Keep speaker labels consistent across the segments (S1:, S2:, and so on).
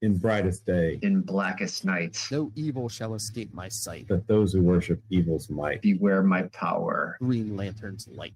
S1: in brightest day,
S2: in blackest night.
S3: No evil shall escape my sight.
S1: that those who worship evil's might
S2: Beware my power.
S3: Green Lantern's light.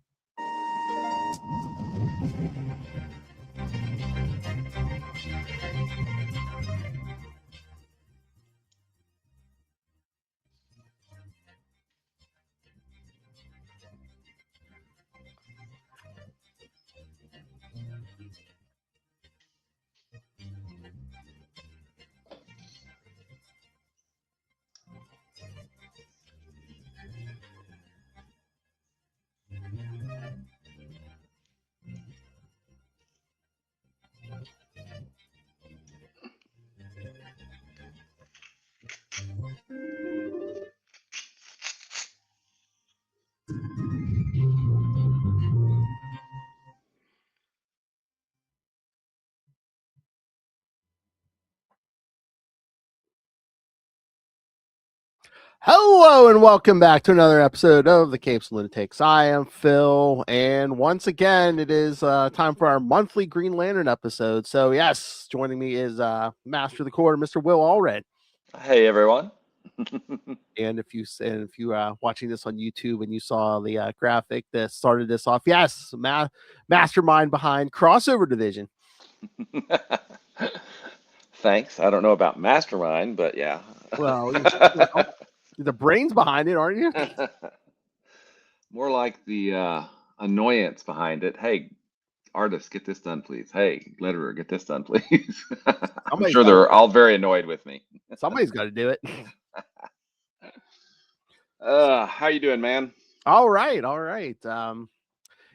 S3: Hello and welcome back to another episode of the Capes and Lunatics. I am Phil, and once again, it is time for our monthly Green Lantern episode. So, yes, joining me is Master of the Quarter, Mr. Will Allred.
S4: Hey everyone.
S3: And if you watching this on YouTube and you saw the graphic that started this off, yes, mastermind behind Crossover Division.
S4: Thanks. I don't know about Mastermind, but yeah.
S3: Well, the brains behind it, aren't you?
S4: More like the annoyance behind it. Hey, artist, get this done, please. Hey, letterer, get this done, please. I'm sure they're all very annoyed with me.
S3: Somebody's got to do it.
S4: How you doing, man?
S3: All right.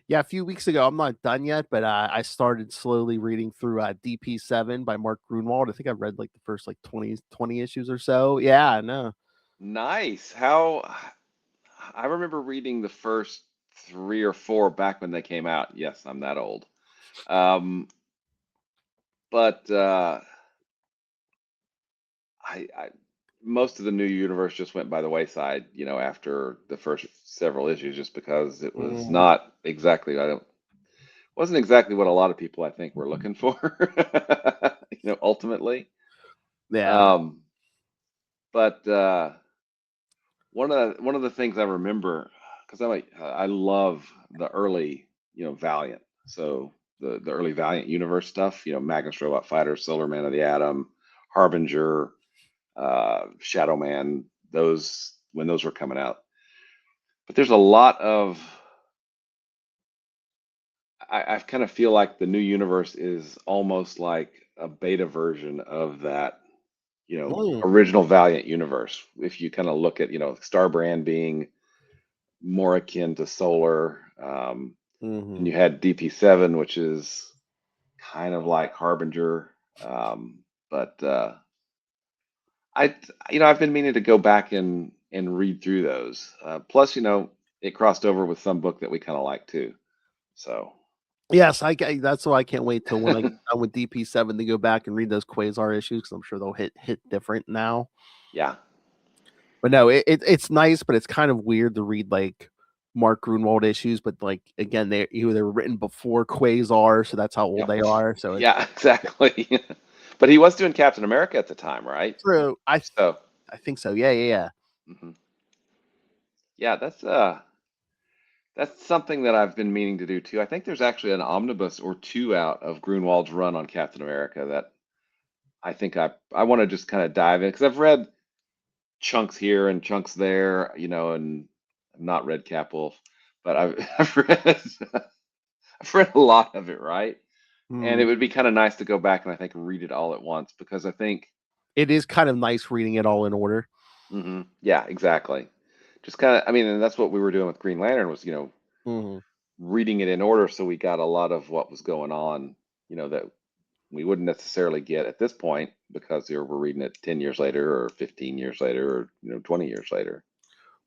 S3: Yeah, a few weeks ago, I'm not done yet, but I started slowly reading through DP7 by Mark Grunwald. I think I've read like the first like 20 issues or so. Yeah, no.
S4: Nice. How I remember reading the first 3 or 4 back when they came out. Yes, I'm that old. But I most of the new universe just went by the wayside, after the first several issues, just because it was not exactly, wasn't exactly what a lot of people I think were looking for, ultimately.
S3: Yeah.
S4: But one of the things I remember, because I love the early, Valiant. So the early Valiant universe stuff, Magnus Robot Fighter, Solar Man of the Atom, Harbinger, Shadow Man, when those were coming out. But there's a lot of I kind of feel like the new universe is almost like a beta version of that, original Valiant universe. If you kind of look at, Starbrand being more akin to Solar, and you had DP7, which is kind of like Harbinger, but I've been meaning to go back and read through those. Plus, it crossed over with some book that we kind of like too. So
S3: yes, that's why I can't wait till when I get done with DP7 to go back and read those Quasar issues, because I'm sure they'll hit different now.
S4: Yeah.
S3: But no, it's nice, but it's kind of weird to read like Mark Grunwald issues, but like again, they were written before Quasar, so that's how old they are. So
S4: yeah, exactly. But he was doing Captain America at the time, right?
S3: True. I think so. Yeah.
S4: Mm-hmm. Yeah, that's something that I've been meaning to do too. I think there's actually an omnibus or 2 out of Grunwald's run on Captain America that I think I want to just kind of dive in, because I've read chunks here and chunks there, and I've not read Cap Wolf, but I've read a lot of it, right? And it would be kind of nice to go back and I think read it all at once, because I think
S3: it is kind of nice reading it all in order.
S4: Yeah, exactly. Just kind of, and that's what we were doing with Green Lantern was, reading it in order, so we got a lot of what was going on, that we wouldn't necessarily get at this point, because we're reading it 10 years later or 15 years later or 20 years later.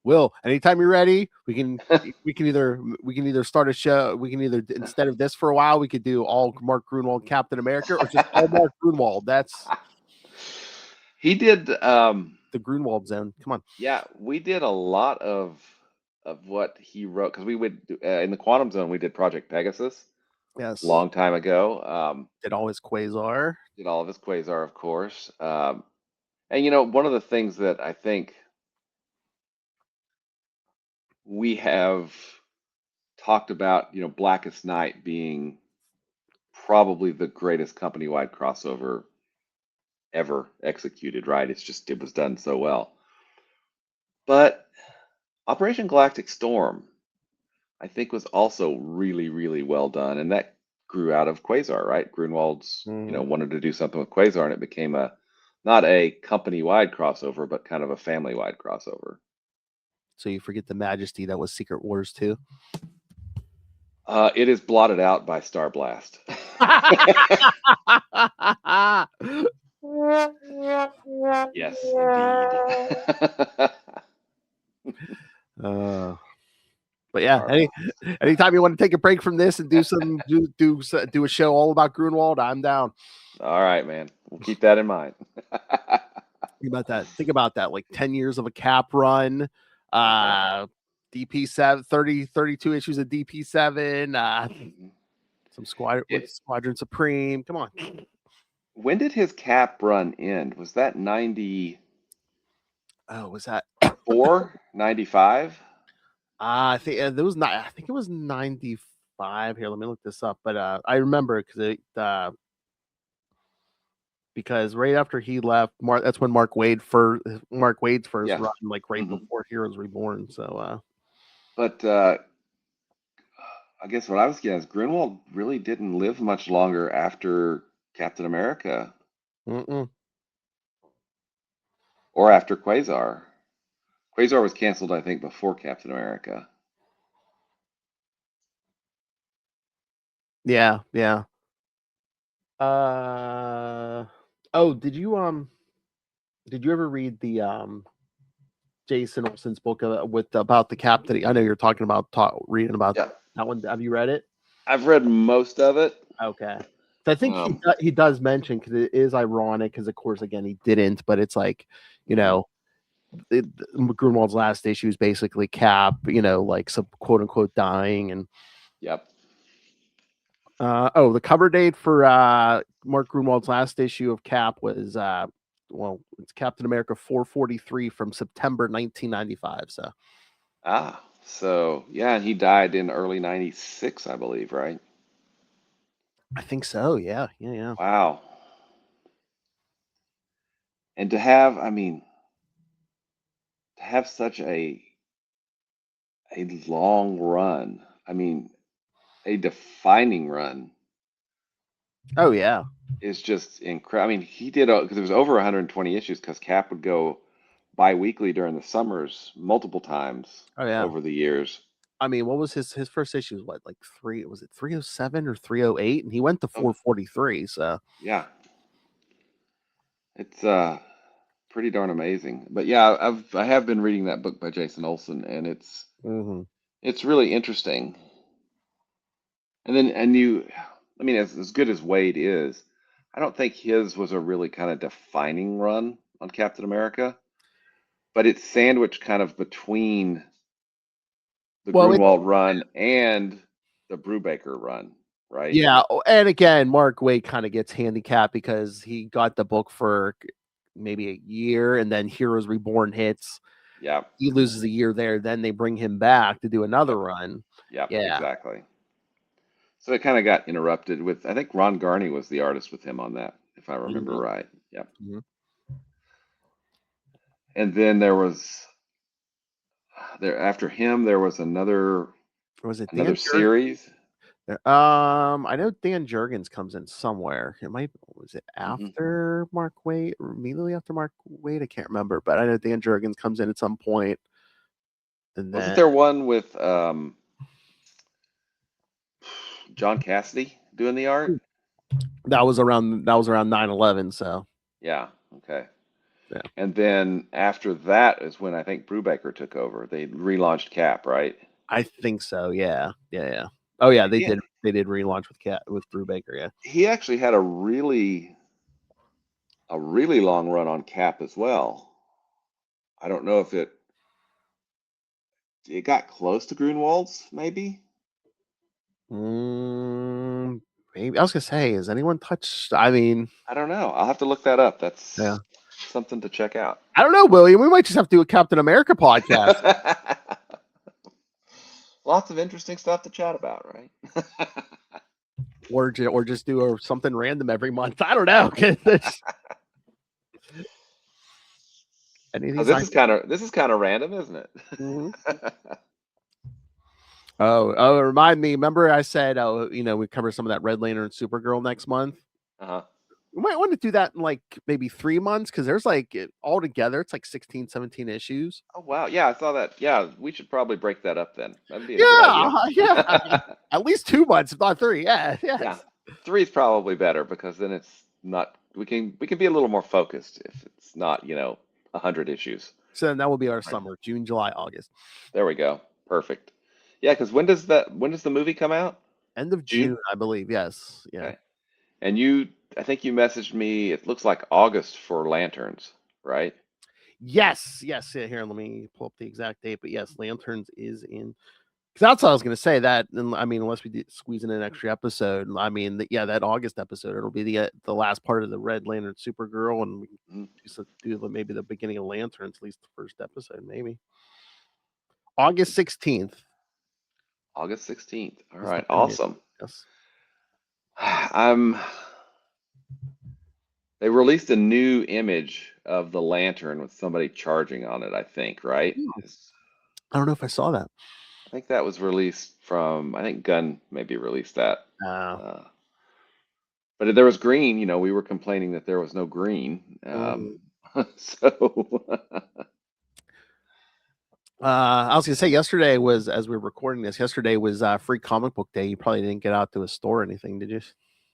S3: Will, anytime you're ready, we can either start a show. We can either, instead of this for a while, we could do all Mark Grunwald Captain America, or just all Mark Grunwald. That's
S4: he did
S3: the Grunwald zone. Come on.
S4: Yeah, we did a lot of what he wrote, because we would in the Quantum Zone we did Project Pegasus,
S3: Yes.
S4: long time ago.
S3: Did all his Quasar.
S4: Did all of his Quasar, of course. And one of the things that I think we have talked about, Blackest Night being probably the greatest company-wide crossover ever executed, right? It was done so well. But Operation Galactic Storm, I think, was also really, really well done, and that grew out of Quasar, right? Grunwald's, wanted to do something with Quasar, and it became not a company-wide crossover, but kind of a family-wide crossover.
S3: So you forget the majesty that was Secret Wars 2.
S4: It is blotted out by Star Blast. Yes, indeed.
S3: But yeah, anytime you want to take a break from this and do do a show all about Grunwald, I'm down.
S4: All right, man. We'll keep that in mind.
S3: Think about that. Like 10 years of a Cap run, DP7, 32 issues of DP7, some Squadron Supreme. Come on.
S4: When did his Cap run end? Was that 94,
S3: Oh, was that
S4: 95?
S3: I think there was not. I think it was 95. Here, let me look this up. But I remember because right after he left, that's when Mark Wade's first run, like right before Heroes Reborn. So,
S4: but I guess what I was getting is Grunwald really didn't live much longer after Captain America or after Quasar. Quasar was canceled, I think, before Captain America.
S3: Yeah. Oh, did you ever read the Jason Olsen's book about the Cap that I know you're talking about reading about that one? Have you read it?
S4: I've read most of it.
S3: Okay. So I think he does mention, because it is ironic, because of course again he didn't, but it's like, Grunwald's last issue is basically Cap, like some quote unquote dying, and the cover date for Mark Grunwald's last issue of Cap was it's Captain America 443 from September 1995.
S4: So yeah, he died in early 96, I believe, right?
S3: I think so. Yeah.
S4: Wow. And to have such a long run, a defining run.
S3: Oh yeah.
S4: Is just incredible. He did, because it was over 120 issues, because Cap would go bi-weekly during the summers multiple times over the years.
S3: What was his first issue? What, like was it 307 or 308? And he went to 443. So
S4: yeah, it's pretty darn amazing. But yeah, I have been reading that book by Jason Olsen, and it's really interesting. And then as good as Wade is, I don't think his was a really kind of defining run on Captain America, but it's sandwiched kind of between the Grunwald run and the Brubaker run, right?
S3: Yeah, and again, Mark Waid kind of gets handicapped because he got the book for maybe a year, and then Heroes Reborn hits.
S4: Yeah,
S3: he loses a year there. Then they bring him back to do another run.
S4: Yeah, exactly. So it kind of got interrupted with, I think Ron Garney was the artist with him on that, if I remember right. Yeah. And then after him, there was another series.
S3: I know Dan Jurgens comes in somewhere. Was it after Mark Waid or immediately after Mark Waid? I can't remember, but I know Dan Jurgens comes in at some point. And
S4: wasn't there one with John Cassidy doing the art?
S3: That was around 9/11. So
S4: yeah, okay.
S3: Yeah.
S4: And then after that is when I think Brubaker took over. They relaunched Cap, right?
S3: I think so. Yeah. Oh yeah, they did. They did relaunch with Brubaker. Yeah.
S4: He actually had a really long run on Cap as well. I don't know if it got close to Grunwald's, maybe.
S3: Maybe I was gonna say, has anyone touched? I mean,
S4: I don't know. I'll have to look that up. That's
S3: yeah,
S4: something to check out.
S3: I don't know, William. We might just have to do a Captain America podcast,
S4: Lots of interesting stuff to chat about, right?
S3: or just do something random every month. I don't know. 'Cause this- any of
S4: Oh,
S3: these
S4: this is kind of random, isn't it?
S3: Mhm. Oh, remind me. Remember, I said, we cover some of that Red Lantern and Supergirl next month.
S4: Uh-huh.
S3: We might want to do that in like maybe 3 months because there's like all together, it's like 16, 17 issues.
S4: Oh wow, yeah, I saw that. Yeah, we should probably break that up then. That'd be a good
S3: Yeah,
S4: idea.
S3: yeah. I mean, at least 2 months, if not three. Yeah,
S4: Yeah,
S3: yes.
S4: 3 is probably better because then it's not. We can be a little more focused if it's not 100 issues.
S3: So then that will be our
S4: Right.
S3: summer, June, July, August.
S4: There we go. Perfect. Yeah, because when does the movie come out?
S3: End of
S4: June?
S3: June, I believe. Yes. Yeah.
S4: Okay. And I think you messaged me. It looks like August for Lanterns, right?
S3: Yes. Yes. Yeah, here, let me pull up the exact date. But yes, Lanterns is in. Because that's what I was going to say. That, and I mean, unless we squeeze in an extra episode, I mean, that August episode, it'll be the last part of the Red Lantern Supergirl, and we can
S4: Mhm.
S3: maybe the beginning of Lanterns, at least the first episode, maybe August 16th.
S4: August 16th. All
S3: Is the
S4: right,
S3: premiere.
S4: awesome.
S3: Yes.
S4: They released a new image of the lantern with somebody charging on it, I think, right?
S3: I don't know if I saw that.
S4: I think that was released I think Gunn maybe released that. Uh, but there was green, we were complaining that there was no green. So
S3: I was gonna say yesterday was, as we were recording this, yesterday was free comic book day. You probably didn't get out to a store or anything, did you?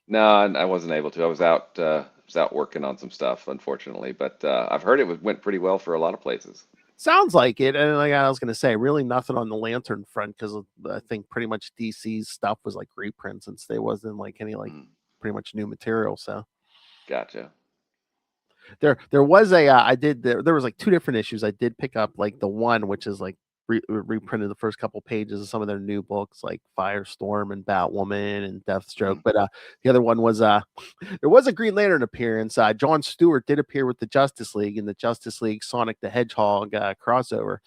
S4: no, I wasn't able to. I was out working on some stuff, unfortunately. But I've heard went pretty well for a lot of places.
S3: Sounds like it. And like I was gonna say, really nothing on the Lantern front because I think pretty much DC's stuff was like reprints, since there wasn't like any pretty much new material. So
S4: Gotcha.
S3: there was there was like 2 different issues. I did pick up like the one which is like reprinted the first couple pages of some of their new books like Firestorm and Batwoman and Deathstroke. But the other one was there was a Green Lantern appearance. John Stewart did appear with the Justice League in the Justice League Sonic the Hedgehog crossover.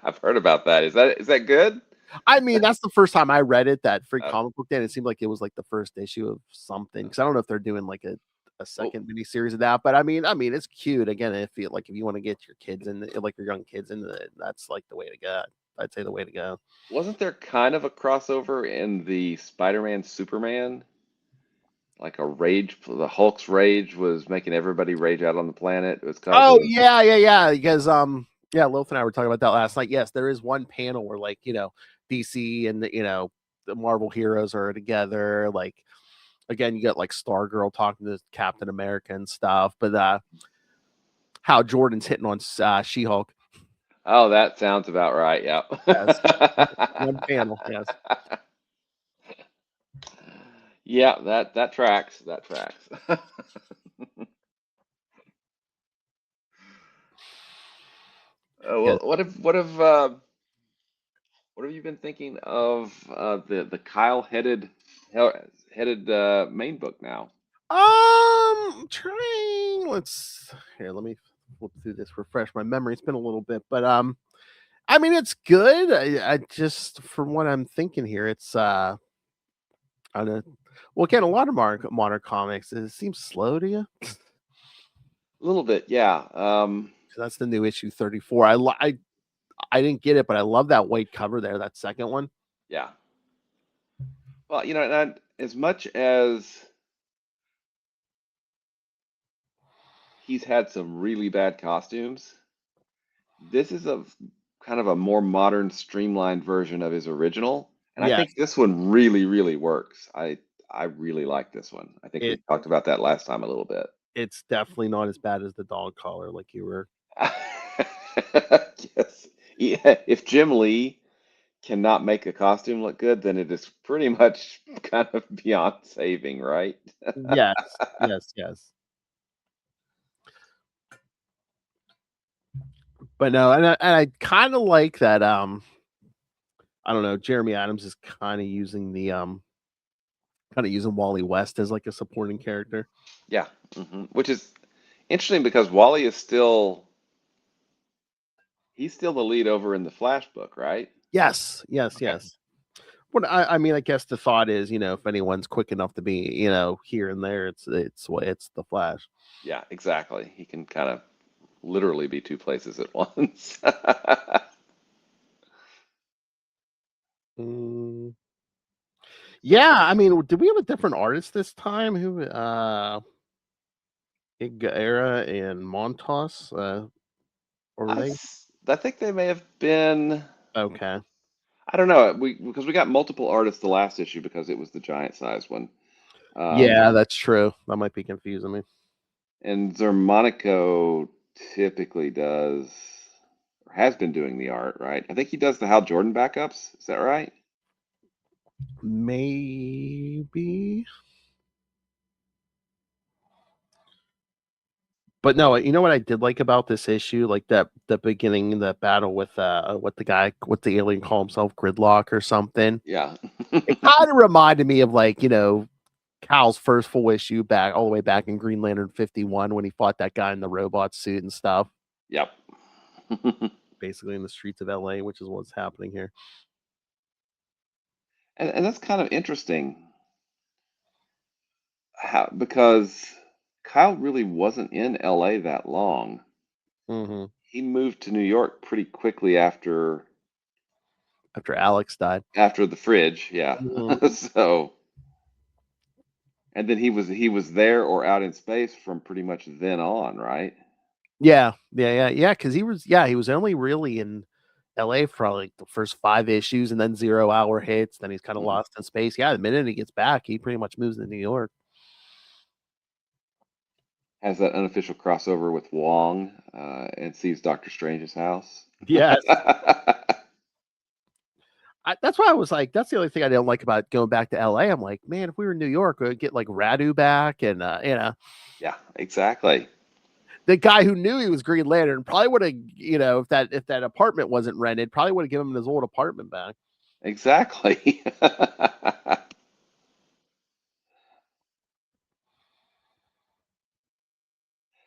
S4: I've heard about that. Is that good?
S3: I mean, that's the first time I read it, that free comic book day, and it seemed like it was like the first issue of something, because I don't know if they're doing like a second mini series of that. But I mean, it's cute. Again, if you want to get your kids in, like your young kids into it, that's like the way to go. I'd say the way to go.
S4: Wasn't there kind of a crossover in the Spider-Man Superman? Like the Hulk's rage was making everybody rage out on the planet. It was causing.
S3: Yeah. Because Lilith and I were talking about that last night. Yes, there is one panel where like DC and the Marvel heroes are together. Like again, you got like Stargirl talking to Captain America and stuff. But how Jordan's hitting on She-Hulk.
S4: Oh, that sounds about right. Yeah.
S3: Yes. One panel. Yes.
S4: Yeah, that tracks. That tracks. Well, what have you been thinking of the Kyle headed main book now?
S3: Trying. Let me flip through this, refresh my memory. It's been a little bit, but I mean, it's good. I just, from what I'm thinking here, it's I don't know. Well, again, a lot of modern comics, it seems slow to you.
S4: A little bit, yeah.
S3: So that's the new issue 34. I didn't get it, but I love that white cover there. That second one.
S4: Yeah. Well, as much as he's had some really bad costumes, this is a kind of a more modern, streamlined version of his original, and I
S3: Yes.
S4: think this one really, really works. I really like this one. I think we talked about that last time a little bit.
S3: It's definitely not as bad as the dog collar, like you were.
S4: Yes. Yeah. If Jim Lee cannot make a costume look good, then it is pretty much kind of beyond saving, right?
S3: Yes. But no, and I kind of like that. I don't know. Jeremy Adams is kind of using Wally West as like a supporting character.
S4: Yeah, which is interesting because Wally is he's still the lead over in the Flash book, right?
S3: Yes, yes,
S4: Okay.
S3: yes. What I mean, I guess the thought is, if anyone's quick enough to be, here and there, it's the Flash.
S4: Yeah, exactly. He can kind of literally be two places at once.
S3: Mm. Yeah, I mean, did we have a different artist this time? Who Higuera and Montas? Or were they
S4: I think they may have been.
S3: okay?
S4: I don't know. Because we got multiple artists the last issue because it was the giant size one.
S3: Yeah, that's true. That might be confusing me.
S4: And Zermanico typically does or has been doing the art, right? I think he does the Hal Jordan backups. Is that right?
S3: Maybe. But no, you know what I did like about this issue, like the beginning, the battle with what the alien call himself, Gridlock or something.
S4: Yeah.
S3: It kind of reminded me of like, Cal's first full issue back all the way back in Green Lantern 51 when he fought that guy in the robot suit and stuff,
S4: Yep.
S3: basically in the streets of LA, which is what's happening here.
S4: And that's kind of interesting because Kyle really wasn't in LA that long.
S3: Hmm.
S4: He moved to New York pretty quickly after
S3: After Alex died.
S4: the fridge, yeah.
S3: Mhm.
S4: So, and then he was there or out in space from pretty much then on, right?
S3: Yeah, because he was only really in LA for like the first 5 issues and then 0 hour hits. Then he's kind of
S4: Mhm.
S3: lost in space. Yeah, the minute he gets back, he pretty much moves to New York.
S4: Has that unofficial crossover with Wong and sees Doctor Strange's house.
S3: Yes. That's why I was like, that's the only thing I didn't like about going back to LA. I'm like, man, if we were in New York, we'd get like Radu back and
S4: Yeah, exactly.
S3: the guy who knew he was Green Lantern probably would have, if that apartment wasn't rented, probably would have given him his old apartment back.
S4: Exactly.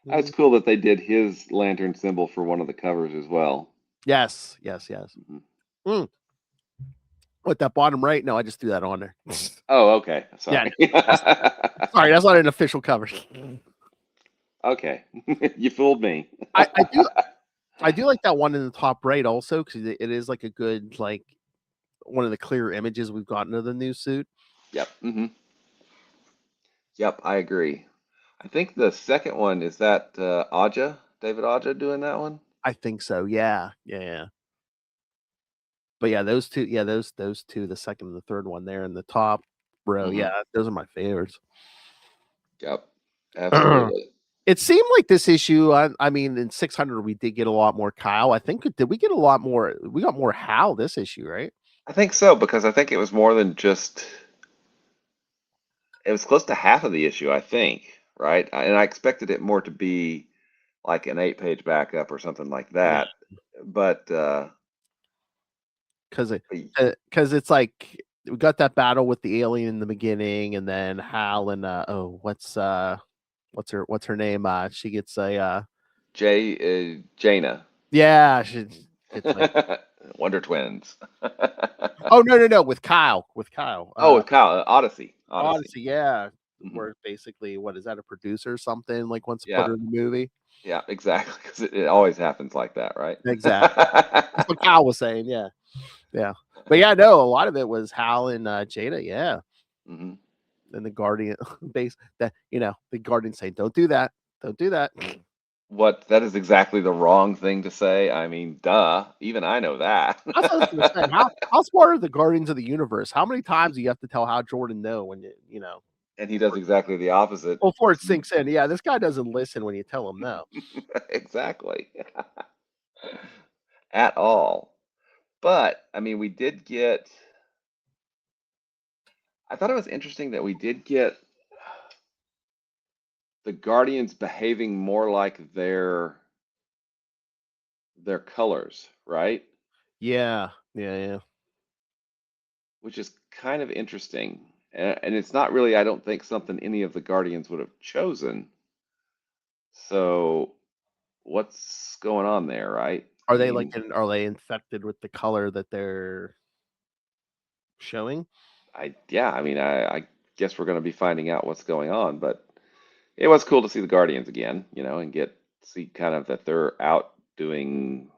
S4: It's
S3: Mm.
S4: cool that they did his lantern symbol for one of the covers as well.
S3: Yes.
S4: Mhm.
S3: Mm. What, that bottom right? No, I just threw that on there.
S4: Oh, okay.
S3: Yeah,
S4: Sorry.
S3: sorry, that's not an official cover.
S4: Okay. You fooled me.
S3: I do like that one in the top right also because it is like a good like one of the clearer images we've gotten of the new suit.
S4: Yep. Yep, I agree. I think the second one is that David Aja doing that one?
S3: I think so. Yeah. But yeah, those two, those two, the second and the third one there in the top row.
S4: Mhm.
S3: Yeah, those are my favorites.
S4: Yep. Absolutely.
S3: It seemed like this issue. I mean, in 600 we did get a lot more Kyle. I think did we get a lot more? We got more Hal this issue, right?
S4: I think so because I think it was more than just it was close to half of the issue, I think, right? And I expected it more to be like an 8-page backup or something like
S3: Yeah,
S4: that. But
S3: because it's like we got that battle with the alien in the beginning, and then Hal and what's her name? She gets a
S4: Jaina,
S3: yeah, she gets like
S4: Wonder Twins.
S3: oh no with Kyle
S4: Oh, with Kyle, Odyssey.
S3: Odyssey, yeah,
S4: Mhm.
S3: where basically what is that, a producer or something like wants to put
S4: Yeah,
S3: her in the movie.
S4: yeah, exactly. Because it always happens like that, right?
S3: Exactly, that's what Kyle was saying. Yeah, but yeah, no, a lot of it was Hal and Jada, yeah,
S4: hmm
S3: and the Guardian base that the Guardian saying don't do that, don't do that.
S4: What that is exactly the wrong thing to say. I mean, duh. Even I know that.
S3: That's what I was gonna say. How smart are the Guardians of the Universe? How many times do you have to tell Hal Jordan no when
S4: And he does exactly the opposite.
S3: before it sinks in? Yeah, this guy doesn't listen when you tell him no.
S4: Exactly. At all. But I mean, we did get. I thought it was interesting that we did get the Guardians behaving more like their colors, right?
S3: Yeah.
S4: which is kind of interesting. And it's not really, I don't think, something any of the Guardians would have chosen. So what's going on there, right?
S3: Are
S4: I
S3: they
S4: mean,
S3: are they infected with the color that they're showing?
S4: I mean, I guess we're going to be finding out what's going on, but it was cool to see the Guardians again, and see kind of that they're out doing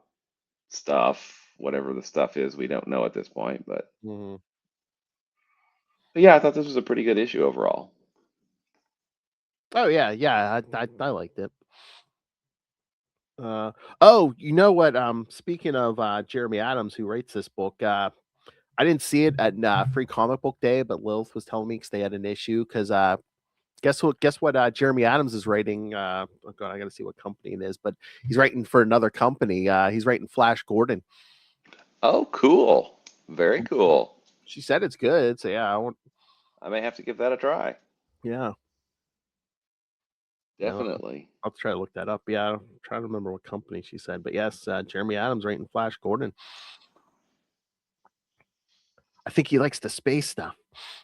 S4: stuff, whatever the stuff is, we don't know at this point, but
S3: Mhm.
S4: yeah, I thought this was a pretty good issue overall.
S3: Oh yeah, I liked it. Oh, you know what? Speaking of Jeremy Adams, who writes this book, I didn't see it at Free Comic Book Day, but Lilith was telling me because they had an issue. Because guess what? Guess what? Jeremy Adams is writing. Oh God, I got to see what company it is, but he's writing for another company. He's writing Flash Gordon.
S4: Oh, cool. Very cool.
S3: She said it's good, so yeah, I want.
S4: I may have to give that a try.
S3: Yeah,
S4: Definitely.
S3: I'll try to look that up. Yeah, I'm trying to remember what company she said, but yes, Jeremy Adams writing Flash Gordon. I think he likes the space stuff.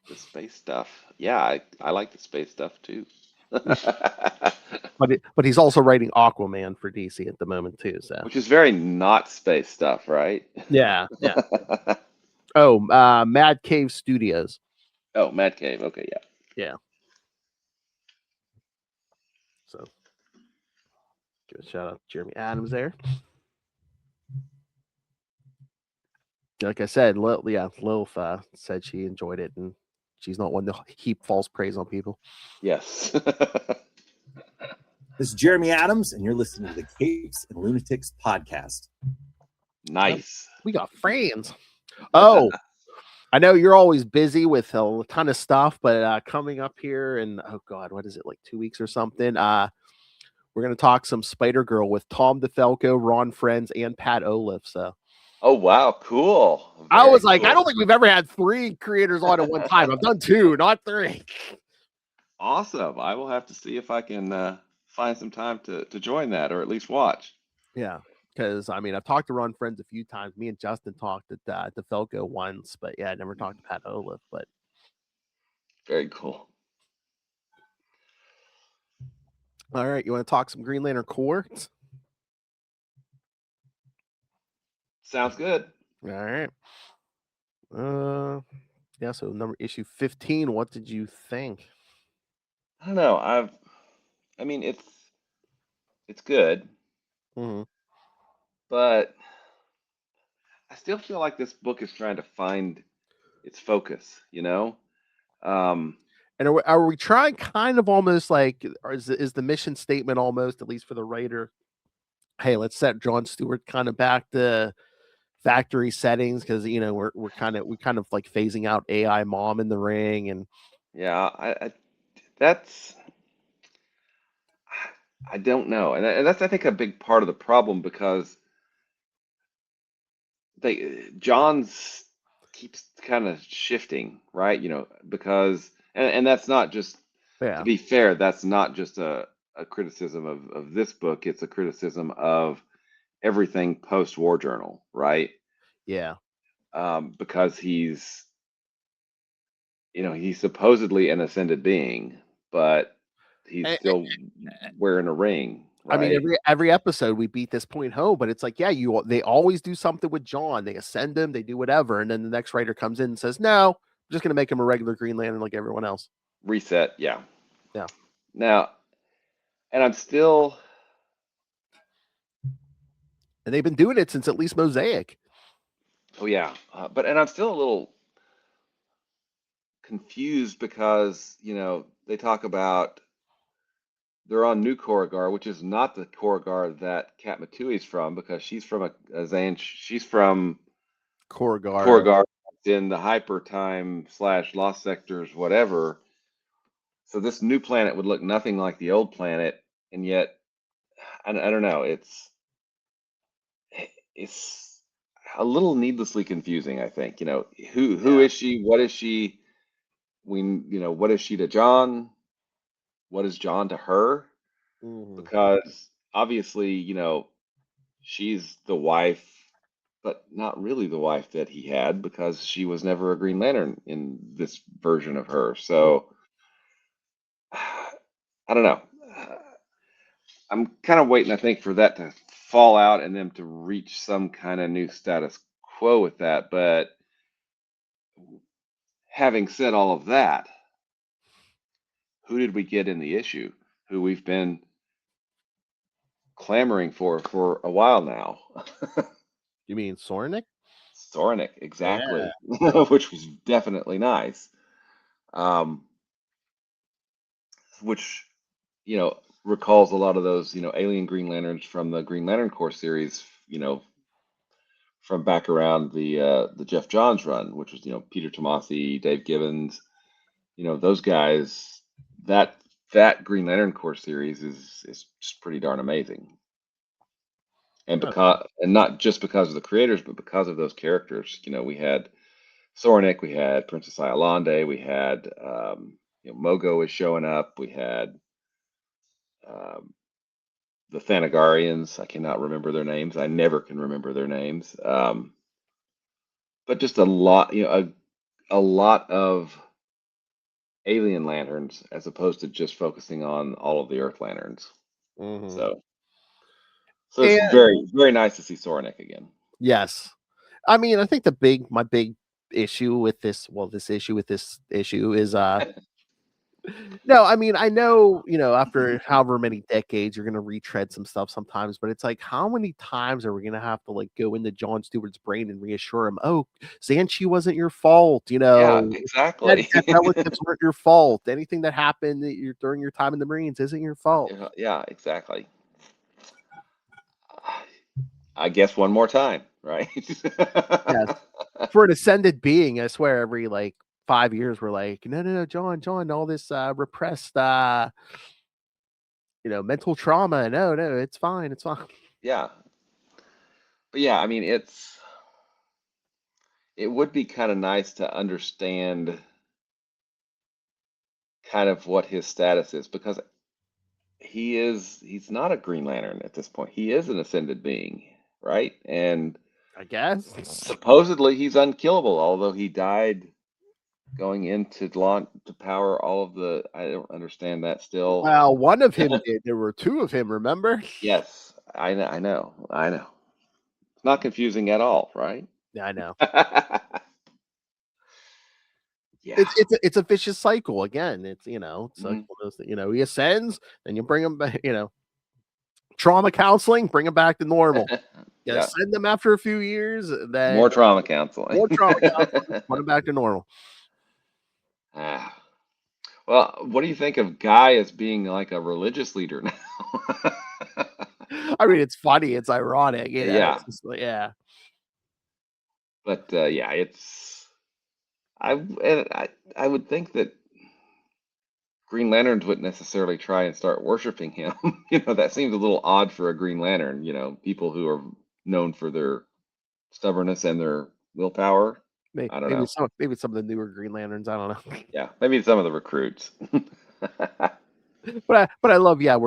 S4: The space stuff. Yeah, I like the space stuff too.
S3: But he's also writing Aquaman for DC at the moment too. So
S4: Which is very not space stuff, right?
S3: yeah. Oh, Mad Cave Studios.
S4: Oh, Mad Cave. Okay, yeah.
S3: Yeah. So give a shout out to Jeremy Adams there. Like I said, Lilith said she enjoyed it, and she's not one to heap false praise on people.
S4: Yes.
S5: This is Jeremy Adams, and you're listening to the Capes and Lunatics podcast.
S4: Nice.
S3: We got friends. Oh, I know you're always busy with a ton of stuff, but coming up here in oh God, what is it, like 2 weeks or something? We're gonna talk some Spider Girl with Tom DeFalco, Ron Friends, and Pat Olive. So
S4: Oh wow, cool.
S3: I
S4: Very
S3: was like, I
S4: cool.
S3: don't think we've ever had 3 creators on at one time. I've done 2, not 3.
S4: Awesome. I will have to see if I can find some time to join that or at least watch.
S3: Yeah, because I mean, I've talked to Ron Friends a few times. Me and Justin talked at DeFalco once, but yeah, I never talked to Pat Olive. But
S4: Very cool.
S3: all right, you want to talk some Green Lantern Corps?
S4: Sounds good.
S3: All right. Yeah. So issue 15. What did you think?
S4: I don't know. I mean, it's good,
S3: Mhm.
S4: but I still feel like this book is trying to find its focus. Um,
S3: And are we trying kind of almost like, or is the mission statement almost, at least for the writer, hey, let's set John Stewart kind of back to factory settings because we kind of like phasing out AI mom in the ring and
S4: yeah, that's I don't know, and that's I think a big part of the problem because John's keeps kind of shifting, right? Because and that's not just to
S3: yeah,
S4: be fair, that's not just a criticism of this book, it's a criticism of everything post-war journal, right?
S3: yeah.
S4: Because he's supposedly an ascended being, but he's
S3: And,
S4: still wearing a ring,
S3: I mean,
S4: right?
S3: every episode we beat this point home, but it's like, yeah, they always do something with John. They ascend him, they do whatever, and then the next writer comes in and says, "No, I'm just gonna make him a regular Green Lantern like everyone else."
S4: Reset, yeah.
S3: Yeah,
S4: Now, and I'm still,
S3: and they've been doing it since at least Mosaic.
S4: oh yeah, and I'm still a little confused because they talk about they're on New Korrigar, which is not the Korrigar that Kat Matui's from because she's from a Zan. She's from
S3: Korrigar.
S4: Korrigar in the hyper time / lost sectors, whatever. So this new planet would look nothing like the old planet, and yet I don't know. It's a little needlessly confusing. I think who
S3: Yeah.
S4: is she? What is she? What is she to John? What is John to her?
S3: Mhm.
S4: Because obviously, she's the wife but not really the wife that he had because she was never a Green Lantern in this version of her. So I don't know. I'm kind of waiting, I think, for that to fall out and them to reach some kind of new status quo with that. But having said all of that, who did we get in the issue? Who we've been clamoring for a while now.
S3: You mean Sornik?
S4: Sornik,
S3: Yeah.
S4: exactly, which was definitely nice. Um, which recalls a lot of those alien Green Lanterns from the Green Lantern Corps series. From back around the Jeff Johns run, which was Peter Tomasi, Dave Gibbons, those guys. That Green Lantern Corps series is just pretty darn amazing. And not just because of the creators, but because of those characters. We had Sornik, we had Princess Iolande, we had Mogo is showing up, we had um, the Thanagarians. I cannot remember their names. I never can remember their names. But just a lot, a lot of alien lanterns as opposed to just focusing on all of the Earth lanterns.
S3: Mhm.
S4: So it's
S3: And
S4: very, very nice to see Sornik again.
S3: yes, I mean, I think my big issue with this, well, this issue is no, I mean, I know, after however many decades, you're gonna retread some stuff sometimes, but it's like, how many times are we gonna have to like go into John Stewart's brain and reassure him, "Oh, Xanchi wasn't your fault,
S4: Yeah,
S3: dead,
S4: exactly.
S3: dead relatives weren't your fault. Anything that happened during your time in the Marines isn't your fault."
S4: Yeah, exactly. I guess one more time, right?
S3: Yes, for an ascended being, I swear, every like 5 years, we're like, "No, no, no, John, all this repressed, mental trauma. No, no, it's fine, it's fine."
S4: Yeah. But yeah, I mean, it would be kind of nice to understand kind of what his status is because he's not a Green Lantern at this point. He is an ascended being, right? And
S3: I guess.
S4: supposedly he's unkillable, although he died going into launch to power all of the. I don't understand that still.
S3: Well, one of him did. There were two of him, remember?
S4: Yes, I know. It's not confusing at all, right?
S3: Yeah, I know.
S4: Yeah.
S3: It's a vicious cycle again. It's it's like
S4: Mhm.
S3: one of those he ascends, then you bring him back, trauma counseling, bring him back to normal. You
S4: Yeah.
S3: send them after a few years, then
S4: More trauma counseling.
S3: more trauma counseling, put him back to normal.
S4: Ah. Well, what do you think of Guy as being like a religious leader now?
S3: I mean, it's funny, it's ironic,
S4: Yeah,
S3: it's just like, yeah.
S4: but yeah, I would think that Green Lanterns wouldn't necessarily try and start worshiping him. That seems a little odd for a Green Lantern. People who are known for their stubbornness and their willpower. I don't know.
S3: Maybe some of the newer Green Lanterns, I don't know.
S4: Yeah, maybe some of the recruits.
S3: But I love, yeah,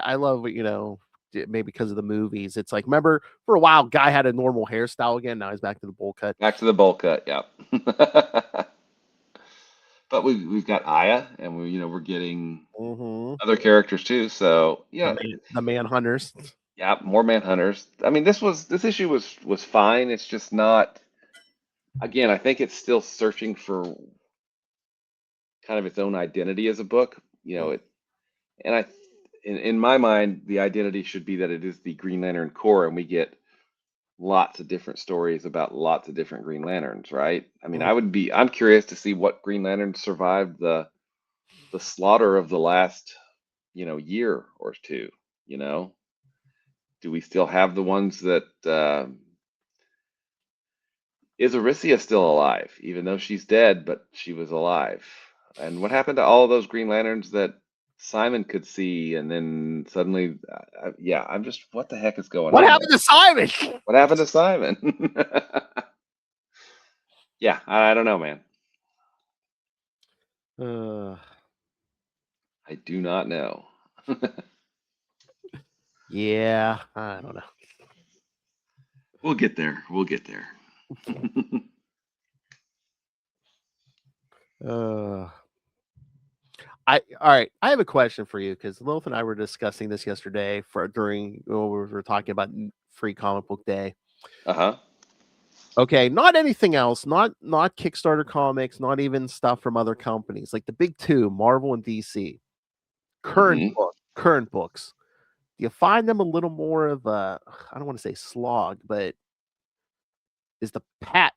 S3: I love, maybe because of the movies. It's like, remember for a while, Guy had a normal hairstyle again. Now he's back to the bowl cut.
S4: Back to the bowl cut. Yeah. But we've got Aya, and we're getting
S3: Hmm.
S4: other characters too. So
S3: The Manhunters.
S4: yeah, more Manhunters. I mean, this issue was fine. It's just not. Again, I think it's still searching for kind of its own identity as a book. And in my mind, the identity should be that it is the Green Lantern Corps, and we get lots of different stories about lots of different Green Lanterns, right? I mean, I'm curious to see what Green Lanterns survived the slaughter of the last, year or two. You know, do we still have the ones that is Aricia still alive, even though she's dead, but she was alive? And what happened to all of those Green Lanterns that Simon could see, and then suddenly, yeah, I'm just, what the heck is going
S3: What
S4: on
S3: happened
S4: there?
S3: to Simon?
S4: What happened to Simon? Yeah, I don't know, man.
S3: Uh,
S4: I do not know.
S3: yeah, I don't know.
S4: We'll get there. We'll get there.
S3: All right. I have a question for you because Lilith and I were discussing this yesterday during when we were talking about Free Comic Book Day.
S4: Uh-huh.
S3: Okay, not anything else, not Kickstarter comics, not even stuff from other companies like the big two, Marvel and DC. Current books. Do you find them a little more of a, I don't want to say slog, but is the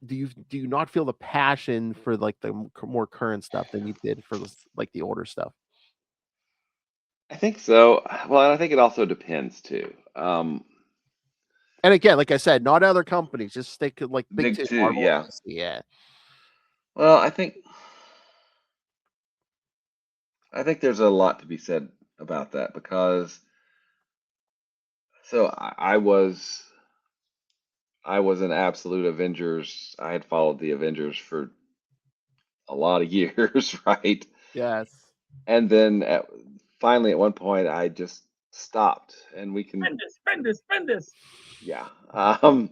S3: do you not feel the passion for like the more current stuff than you did for like the older stuff?
S4: I think so. Well, and I think it also depends too.
S3: And again, like I said, not other companies, just stick to like big two, Marvel,
S4: yeah.
S3: DC, yeah.
S4: Well, I think there's a lot to be said about that because so I was an absolute Avengers. I had followed the Avengers for a lot of years, right?
S3: Yes.
S4: And then finally, at one point, I just stopped, and we can
S2: Spend this.
S4: yeah. And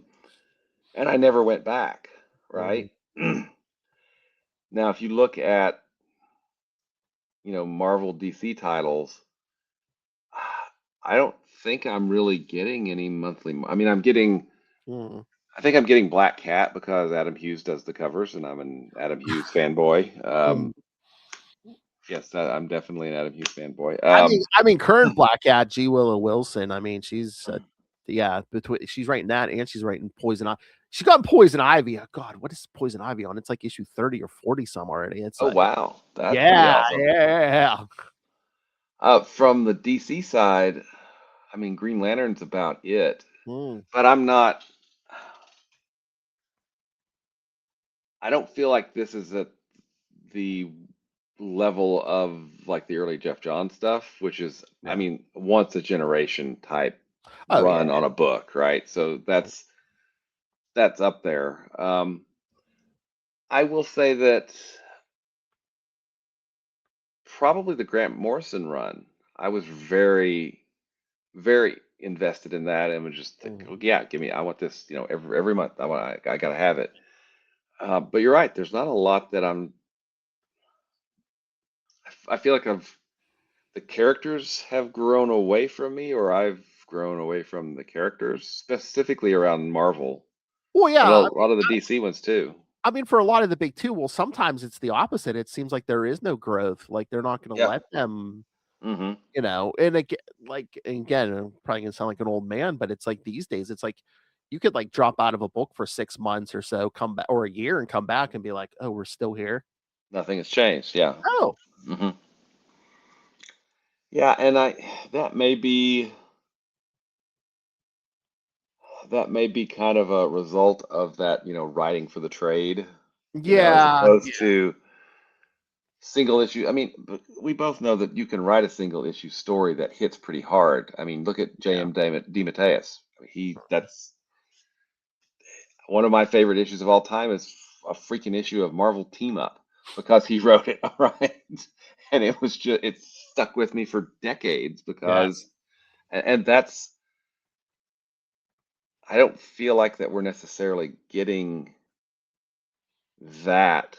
S4: I never went back, right? Now, if you look at Marvel DC titles, I don't think I'm really getting any monthly. I mean, I think I'm getting Black Cat because Adam Hughes does the covers, and I'm an Adam Hughes fanboy. Yes, I'm definitely an Adam Hughes fanboy.
S3: I mean, current Black Cat, G. Willow Wilson. I mean, she's she's writing that, and she's writing Poison Ivy. She got Poison Ivy. Oh, God, what is Poison Ivy on? It's like issue 30 or 40 some already. It's
S4: oh
S3: like,
S4: wow, that's pretty
S3: yeah,
S4: awesome.
S3: yeah.
S4: From the DC side, I mean, Green Lantern's about it, but I don't feel like this is at the level of like the early Jeff Johns stuff, which is, I mean, once a generation type run on a book, right? So that's up there. I will say that probably the Grant Morrison run, I was very, very invested in that and would just think, oh, yeah, I want this, every month. I gotta have it. But you're right, there's not a lot that I feel like the characters have grown away from me, or I've grown away from the characters, specifically around Marvel.
S3: Well, yeah,
S4: And a lot of the DC ones too.
S3: I mean, for a lot of the big two, well, sometimes it's the opposite. It seems like there is no growth. Like they're not going to let them, and again, I'm probably going to sound like an old man, but it's like these days, it's like you could like drop out of a book for 6 months or so, come back, or a year and come back and be like, oh, we're still here.
S4: Nothing has changed. Yeah.
S3: Oh.
S4: Yeah, and that may be kind of a result of that, writing for the trade. As opposed to single issue. I mean, we both know that you can write a single issue story that hits pretty hard. I mean, look at J.M. DeMatteis. That's one of my favorite issues of all time is a freaking issue of Marvel Team Up because he wrote it, right? And it stuck with me for decades because, and that's, I don't feel like that we're necessarily getting that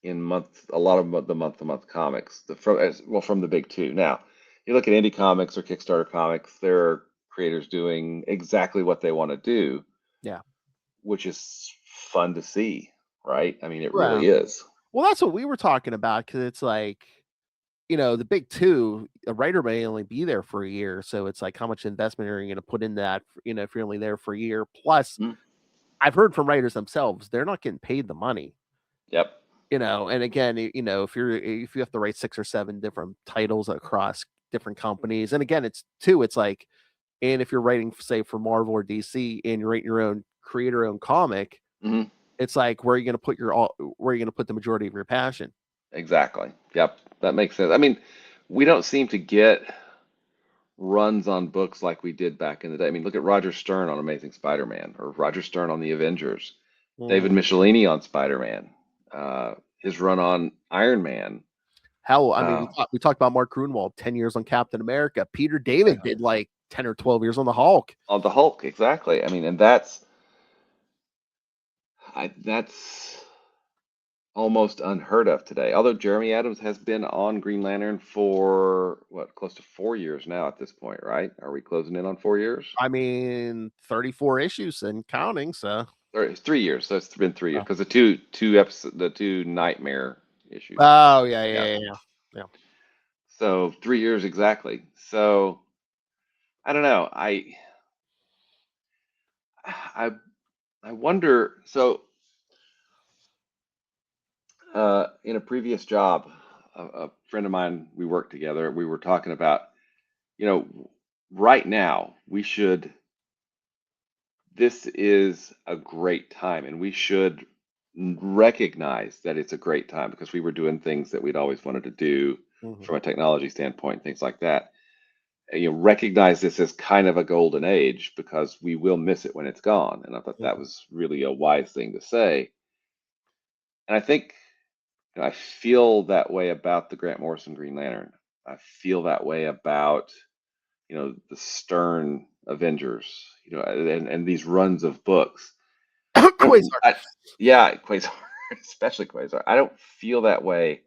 S4: in a lot of the month-to-month comics from the big two. Now, you look at indie comics or Kickstarter comics, there are creators doing exactly what they want to do.
S3: Yeah.
S4: Which is fun to see, right? I mean, it really is.
S3: Well, that's what we were talking about because it's like, the big two, a writer may only be there for a year. So it's like, how much investment are you going to put in that, if you're only there for a year? Plus, I've heard from writers themselves, they're not getting paid the money.
S4: Yep.
S3: And again, if you have to write 6 or 7 different titles across different companies, and again, it's like, and if you're writing, say, for Marvel or DC, and you're writing your own creator-owned comic, it's like, where are you going to put the majority of your passion?
S4: Exactly. Yep. That makes sense. I mean, we don't seem to get runs on books like we did back in the day. I mean, look at Roger Stern on Amazing Spider-Man, or Roger Stern on the Avengers, David Michelini on Spider-Man, his run on Iron Man.
S3: Hell, I mean, we talked about Mark Gruenwald, 10 years on Captain America. Peter David did like 10 or 12 years on the Hulk.
S4: On the Hulk, exactly. I mean, and that's almost unheard of today. Although Jeremy Adams has been on Green Lantern for what, close to 4 years now at this point, right? Are we closing in on 4 years?
S3: I mean, 34 issues and counting. So,
S4: Or it's 3 years. So it's been 3 years
S3: Oh.
S4: because the two Nightmare issues.
S3: oh
S4: Yeah.
S3: yeah.
S4: So 3 years exactly. So I don't know. I wonder. So in a previous job, a friend of mine, we worked together. We were talking about, right now this is a great time, and we should recognize that it's a great time because we were doing things that we'd always wanted to do
S3: Mhm.
S4: from a technology standpoint, things like that. And, recognize this as kind of a golden age because we will miss it when it's gone. And I thought that was really a wise thing to say. And I think I feel that way about the Grant Morrison Green Lantern. I feel that way about, the Stern Avengers, and these runs of books.
S3: Quasar.
S4: Yeah, Quasar, especially Quasar. I don't feel that way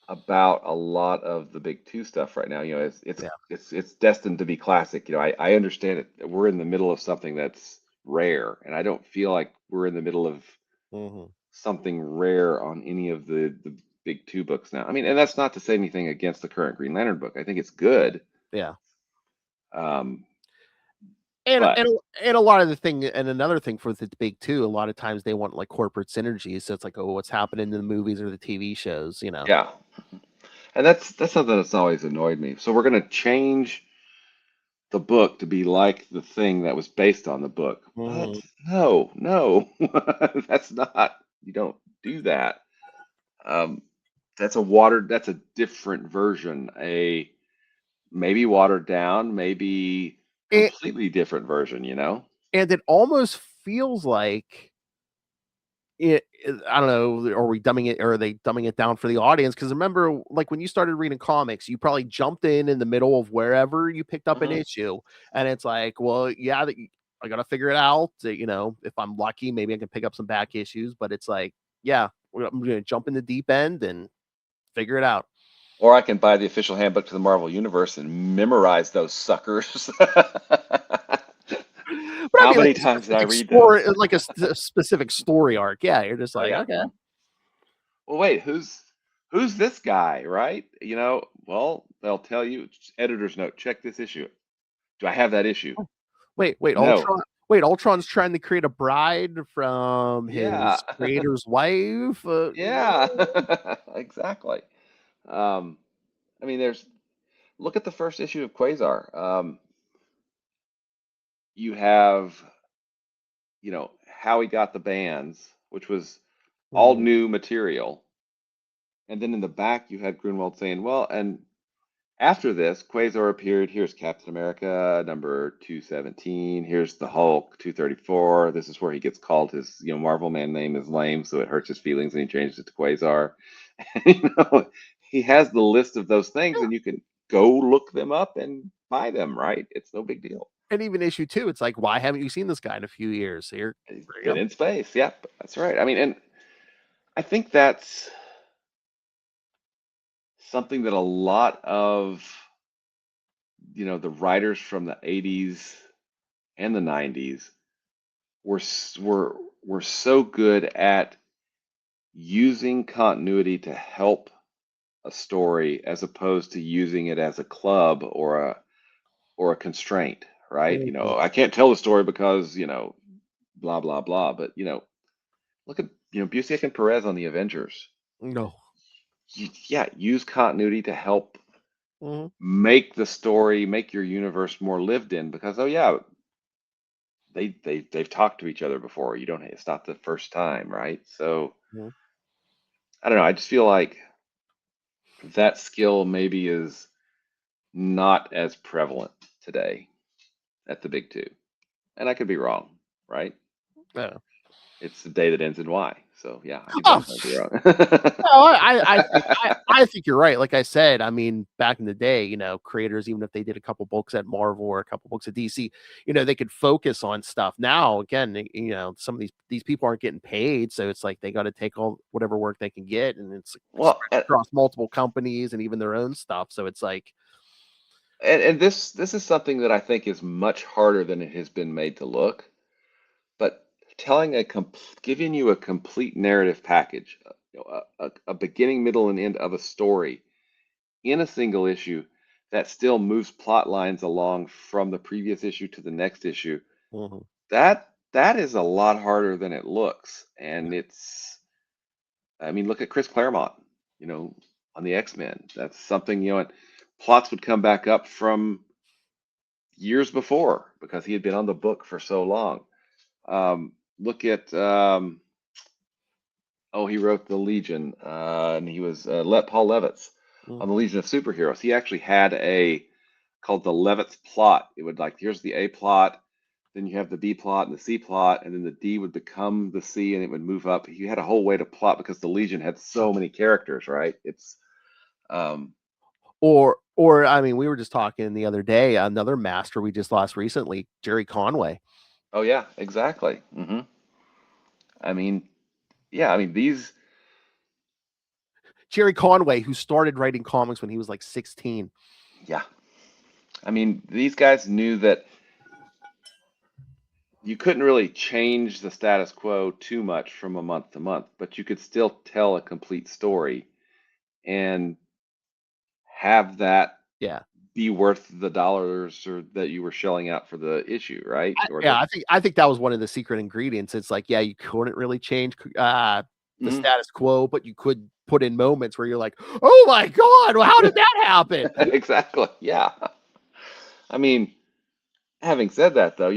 S4: about a lot of the big two stuff right now. It's destined to be classic. I understand it. We're in the middle of something that's rare, and I don't feel like we're in the middle of something rare on any of the big two books now. I mean, and that's not to say anything against the current Green Lantern book. I think it's good.
S3: Yeah.
S4: Um,
S3: And,
S4: But-
S3: and a lot of the thing, and another thing for the big two, a lot of times they want like corporate synergies. So it's like, oh, what's happening in the movies or the TV shows,
S4: yeah, and that's something that's always annoyed me. So we're going to change the book to be like the thing that was based on the book. But no, that's not. You don't do that. That's a different version. Maybe watered down, maybe completely different version.
S3: And it almost feels like I don't know, are we dumbing it, or are they dumbing it down for the audience? Because remember, like when you started reading comics, you probably jumped in the middle of wherever you picked up an issue, and it's like, well, yeah, I gotta figure it out. If I'm lucky, maybe I can pick up some back issues, but it's like, yeah, I'm gonna jump in the deep end and figure it out.
S4: Or I can buy the official handbook to the Marvel Universe and memorize those suckers.
S3: But
S4: How
S3: I mean,
S4: many
S3: like
S4: times did I read
S3: story,
S4: those?
S3: like a specific story arc? Yeah, you're just
S4: Oh,
S3: like,
S4: yeah.
S3: okay.
S4: Well, wait, who's this guy, right? Well, they'll tell you, editor's note, check this issue. Do I have that issue?
S3: Wait,
S4: No.
S3: Ultron's trying to create a bride from
S4: Yeah.
S3: his creator's wife.
S4: Yeah, exactly. I mean, look at the first issue of Quasar. You have, how he got the bands, which was all new material. And then in the back, you had Grunwald saying, well, and after this, Quasar appeared. Here's Captain America, number 217. Here's the Hulk, 234. This is where he gets called his, Marvel man name is lame, so it hurts his feelings, and he changes it to Quasar. He has the list of those things, and you can go look them up and buy them, right? It's no big deal.
S3: And even issue 2, it's like, why haven't you seen this guy in a few years? Here,
S4: He's been in space. Yep, that's right. I mean, and I think that's something that a lot of the writers from the 80s and the 90s were so good at using continuity to help a story as opposed to using it as a club or a constraint, right? I can't tell the story because blah blah blah, but look at Busiek and Perez on the Avengers.
S3: No.
S4: Yeah, use continuity to help make the story, make your universe more lived in, because they've talked to each other before. It's not the first time, right? So I don't know. I just feel like that skill maybe is not as prevalent today at the big two, and I could be wrong, right?
S3: Yeah.
S4: It's the day that ends in Y. So yeah, I think
S3: Oh,
S4: that might be wrong.
S3: no, I think you're right. Like I said, I mean, back in the day, creators, even if they did a couple books at Marvel or a couple books at DC, they could focus on stuff. Now, again, some of these people aren't getting paid, so it's like they got to take all whatever work they can get, and it's
S4: Well,
S3: spread across multiple companies and even their own stuff. So it's like,
S4: and this is something that I think is much harder than it has been made to look. But giving you a complete narrative package, a beginning, middle, and end of a story in a single issue that still moves plot lines along from the previous issue to the next issue,
S3: mhm,
S4: that is a lot harder than it looks. And I mean, look at Chris Claremont, on the X-Men. That's something, and plots would come back up from years before because he had been on the book for so long. Look at he wrote the Legion, and he was Paul Levitz on the
S3: mhm.
S4: Legion of Superheroes. He actually had a called the Levitz plot. It would here's the A plot, then you have the B plot and the C plot, and then the D would become the C, and it would move up. He had a whole way to plot because the Legion had so many characters, right? It's um,
S3: Or I mean, we were just talking the other day, another master we just lost recently, Jerry Conway.
S4: oh yeah, exactly. I mean, yeah, I mean these.
S3: Jerry Conway, who started writing comics when he was like 16.
S4: Yeah, I mean these guys knew that you couldn't really change the status quo too much from a month to month, but you could still tell a complete story and have that
S3: Yeah.
S4: be worth the dollars or that you were shelling out for the issue, right? Or
S3: Yeah, I think that was one of the secret ingredients. It's like, yeah, you couldn't really change the
S4: Mhm.
S3: status quo, but you could put in moments where you're like, "Oh my god, well, how did that happen?"
S4: Exactly. Yeah. I mean, having said that, though,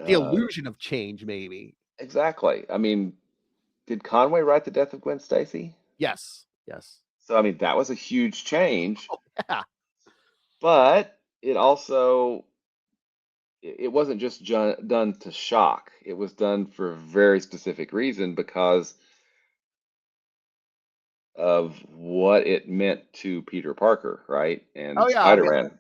S3: The illusion of change, maybe.
S4: exactly. I mean, did Conway write the death of Gwen Stacy?
S3: Yes. Yes.
S4: So, I mean, that was a huge change,
S3: Oh, yeah.
S4: but it also it wasn't just done to shock. It was done for a very specific reason because of what it meant to Peter Parker, right? And
S3: Oh yeah, I mean,
S4: Spider-Man.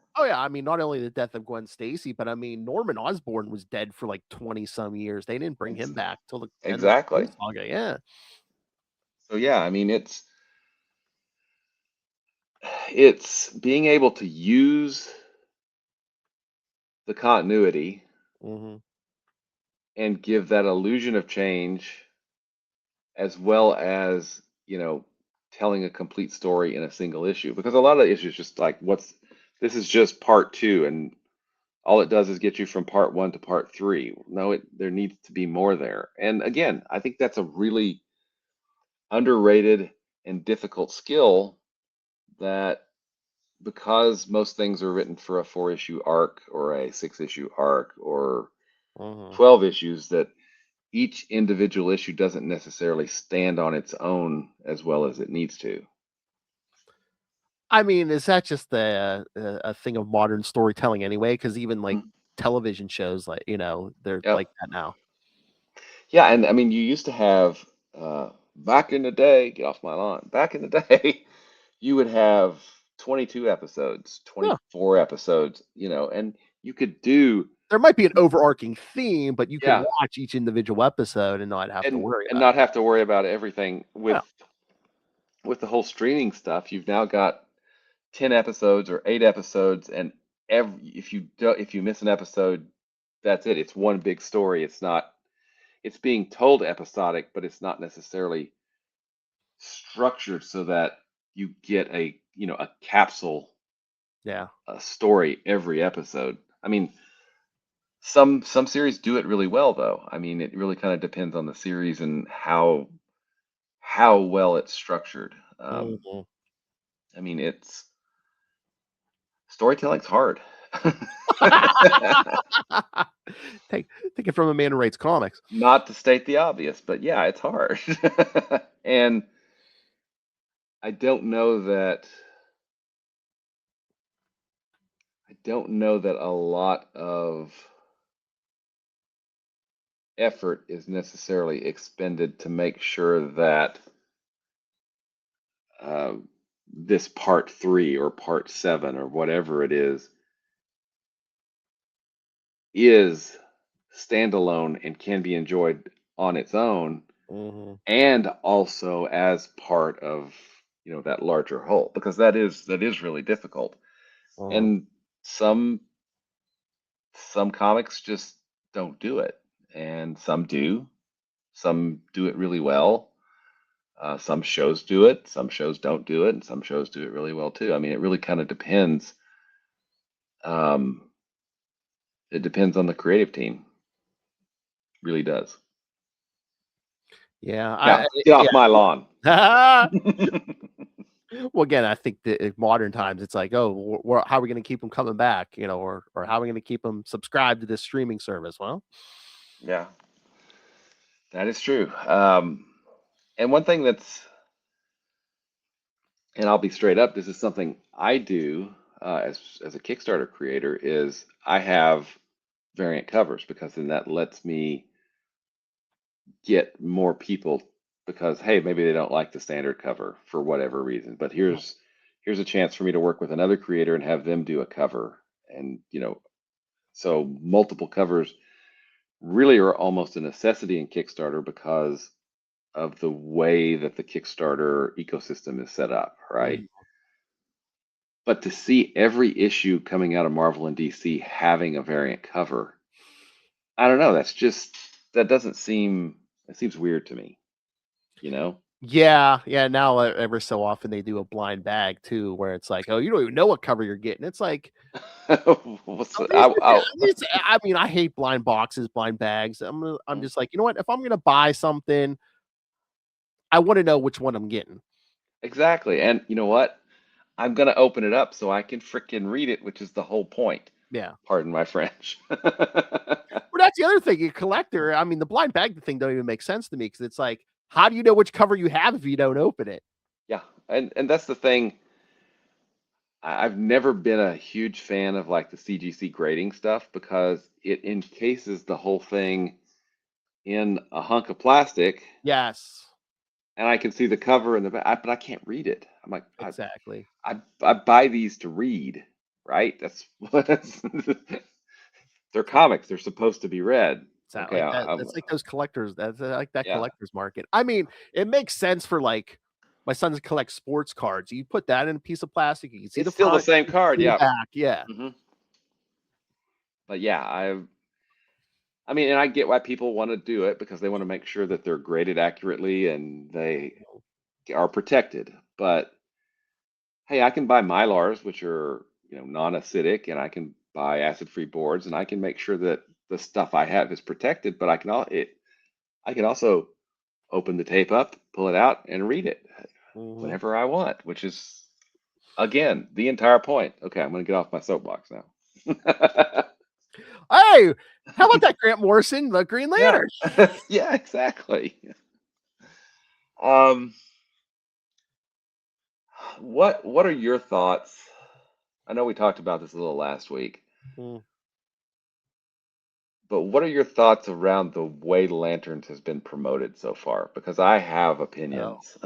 S3: not only the death of Gwen Stacy, but I mean, Norman Osborn was dead for like 20 some years. They didn't bring him
S4: Ex-
S3: back till the end of the
S4: Exactly.
S3: Doom Saga. Yeah.
S4: So yeah, I mean it's being able to use the continuity
S3: Hmm.
S4: and give that illusion of change as well as, telling a complete story in a single issue. Because a lot of the issues just like this is just part two and all it does is get you from part one to part three. No, there needs to be more there. And again, I think that's a really underrated and difficult skill that because most things are written for a 4-issue arc or a 6-issue arc or
S3: Hmm.
S4: 12 issues, that each individual issue doesn't necessarily stand on its own as well as it needs to.
S3: I mean, is that just a thing of modern storytelling anyway? Because even like
S4: Mm.
S3: television shows, like they're
S4: Yep.
S3: like that now.
S4: Yeah, and I mean, you used to have back in the day, get off my lawn. Back in the day, you would have 22 episodes,
S3: Yeah,
S4: 24 episodes, and you could do,
S3: there might be an overarching theme, but you could
S4: yeah,
S3: watch each individual episode and not have to worry
S4: and
S3: about
S4: not have to worry about everything
S3: it.
S4: with the whole streaming stuff. You've now got 10 episodes or 8 episodes, and if you miss an episode, that's it. It's one big story. It's being told episodic, but it's not necessarily structured so that you get a capsule
S3: Yeah.
S4: story every episode. I mean, some series do it really well though. I mean, it really kind of depends on the series and how well it's structured.
S3: Mhm.
S4: I mean, it's storytelling's hard.
S3: Take it from a man who writes comics.
S4: Not to state the obvious, but yeah, it's hard. And I don't know that a lot of effort is necessarily expended to make sure that this part 3 or part 7 or whatever it is standalone and can be enjoyed on its own,
S3: Mm-hmm.
S4: and also as part of that larger whole, because that is really difficult.
S3: Mm-hmm.
S4: And some comics just don't do it, and some do it really well. Some shows do it, some shows don't do it, and some shows do it really well too. I mean, it really kind of depends. um, it depends on the creative team, really does.
S3: Yeah,
S4: Now get off my lawn.
S3: yeah. Well, again, I think that in modern times, it's like, oh, how are we going to keep them coming back? Or how are we going to keep them subscribed to this streaming service? Well,
S4: Yeah, that is true. And one thing and I'll be straight up, this is something I do as a Kickstarter creator, is I have variant covers, because then that lets me get more people, because hey, maybe they don't like the standard cover for whatever reason, but here's a chance for me to work with another creator and have them do a cover. And so multiple covers really are almost a necessity in Kickstarter, because of the way that the Kickstarter ecosystem is set up, right? But to see every issue coming out of Marvel and DC having a variant cover, I don't know. That doesn't seem, it seems weird to me, you know?
S3: yeah. Now, ever so often they do a blind bag too, where it's like, oh, you don't even know what cover you're getting. It's like, I mean, I hate blind boxes, blind bags. I'm just like, you know what? If I'm gonna buy something, I want to know which one I'm getting.
S4: Exactly. And you know what? I'm gonna open it up so I can frickin' read it, which is the whole point.
S3: Yeah.
S4: Pardon my French.
S3: Well, that's the other thing. A collector, I mean, the blind bag thing don't even make sense to me, because it's like, how do you know which cover you have if you don't open it?
S4: Yeah, and that's the thing. I've never been a huge fan of like the CGC grading stuff, because it encases the whole thing in a hunk of plastic,
S3: Yes,
S4: and I can see the cover in the back, but I can't read it. I'm like,
S3: exactly.
S4: I buy these to read, right? That's what they're comics. They're supposed to be read.
S3: It's not
S4: Okay,
S3: like that. It's like those collectors. That's like that
S4: yeah,
S3: collector's market. I mean, it makes sense for like my sons collect sports cards. You put that in a piece of plastic, you can see
S4: it's
S3: the
S4: still the
S3: front,
S4: same
S3: you can
S4: card.
S3: see the
S4: Yeah.
S3: back. Yeah.
S4: hmm But yeah, I mean, and I get why people want to do it, because they want to make sure that they're graded accurately and they are protected. But hey, I can buy Mylars, which are non-acidic, and I can buy acid-free boards, and I can make sure that the stuff I have is protected. But I can also open the tape up, pull it out, and read it
S3: Mhm.
S4: whenever I want, which is again the entire point. Okay, I'm going to get off my soapbox now.
S3: Hey, how about that Grant Morrison, the Green
S4: Yeah,
S3: Lantern?
S4: yeah, exactly. Um, what are your thoughts? I know we talked about this a little last week,
S3: Mm,
S4: but what are your thoughts around the way Lanterns has been promoted so far? Because I have
S3: oh.
S4: opinions.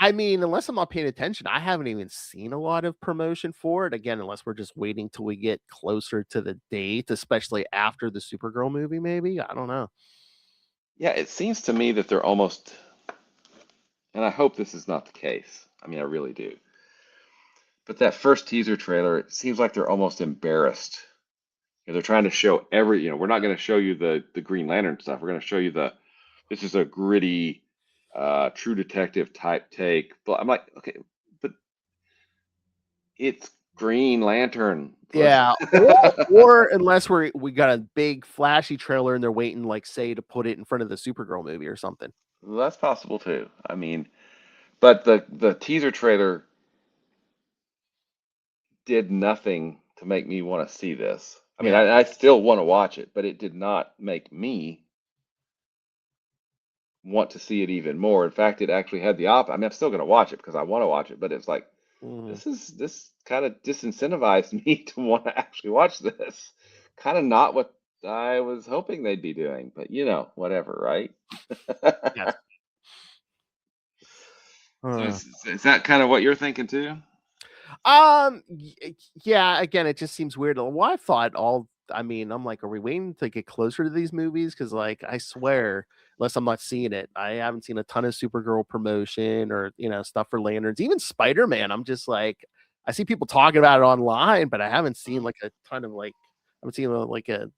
S3: I mean, unless I'm not paying attention, I haven't even seen a lot of promotion for it. Again, unless we're just waiting till we get closer to the date, especially after the Supergirl movie, maybe. I don't know.
S4: Yeah, it seems to me that they're almost, and I hope this is not the case. I mean, I really do. But that first teaser trailer, it seems like they're almost embarrassed. They're trying to show we're not going to show you the Green Lantern stuff. We're going to show you this is a gritty, true detective type take. But I'm like, okay, but it's Green Lantern.
S3: Yeah, or unless we got a big flashy trailer and they're waiting, like, say, to put it in front of the Supergirl movie or something.
S4: That's possible too. I mean, but the teaser trailer did nothing to make me want to see this. I mean,
S3: Yeah.
S4: I still want to watch it, but it did not make me want to see it even more. In fact, it actually had the I mean, I'm still going to watch it because I want to watch it, but it's like
S3: Mhm.
S4: this kind of disincentivized me to want to actually watch this. Kind of not what I was hoping they'd be doing, but whatever, right?
S3: Yes.
S4: So is that kind of what you're thinking too?
S3: Yeah, again, it just seems weird. Well, I thought I'm like, are we waiting to get closer to these movies? Because, like, I swear, unless I'm not seeing it, I haven't seen a ton of Supergirl promotion or, stuff for Lanterns. Even Spider-Man, I'm just like, I see people talking about it online, but I haven't seen like a ton of I haven't seen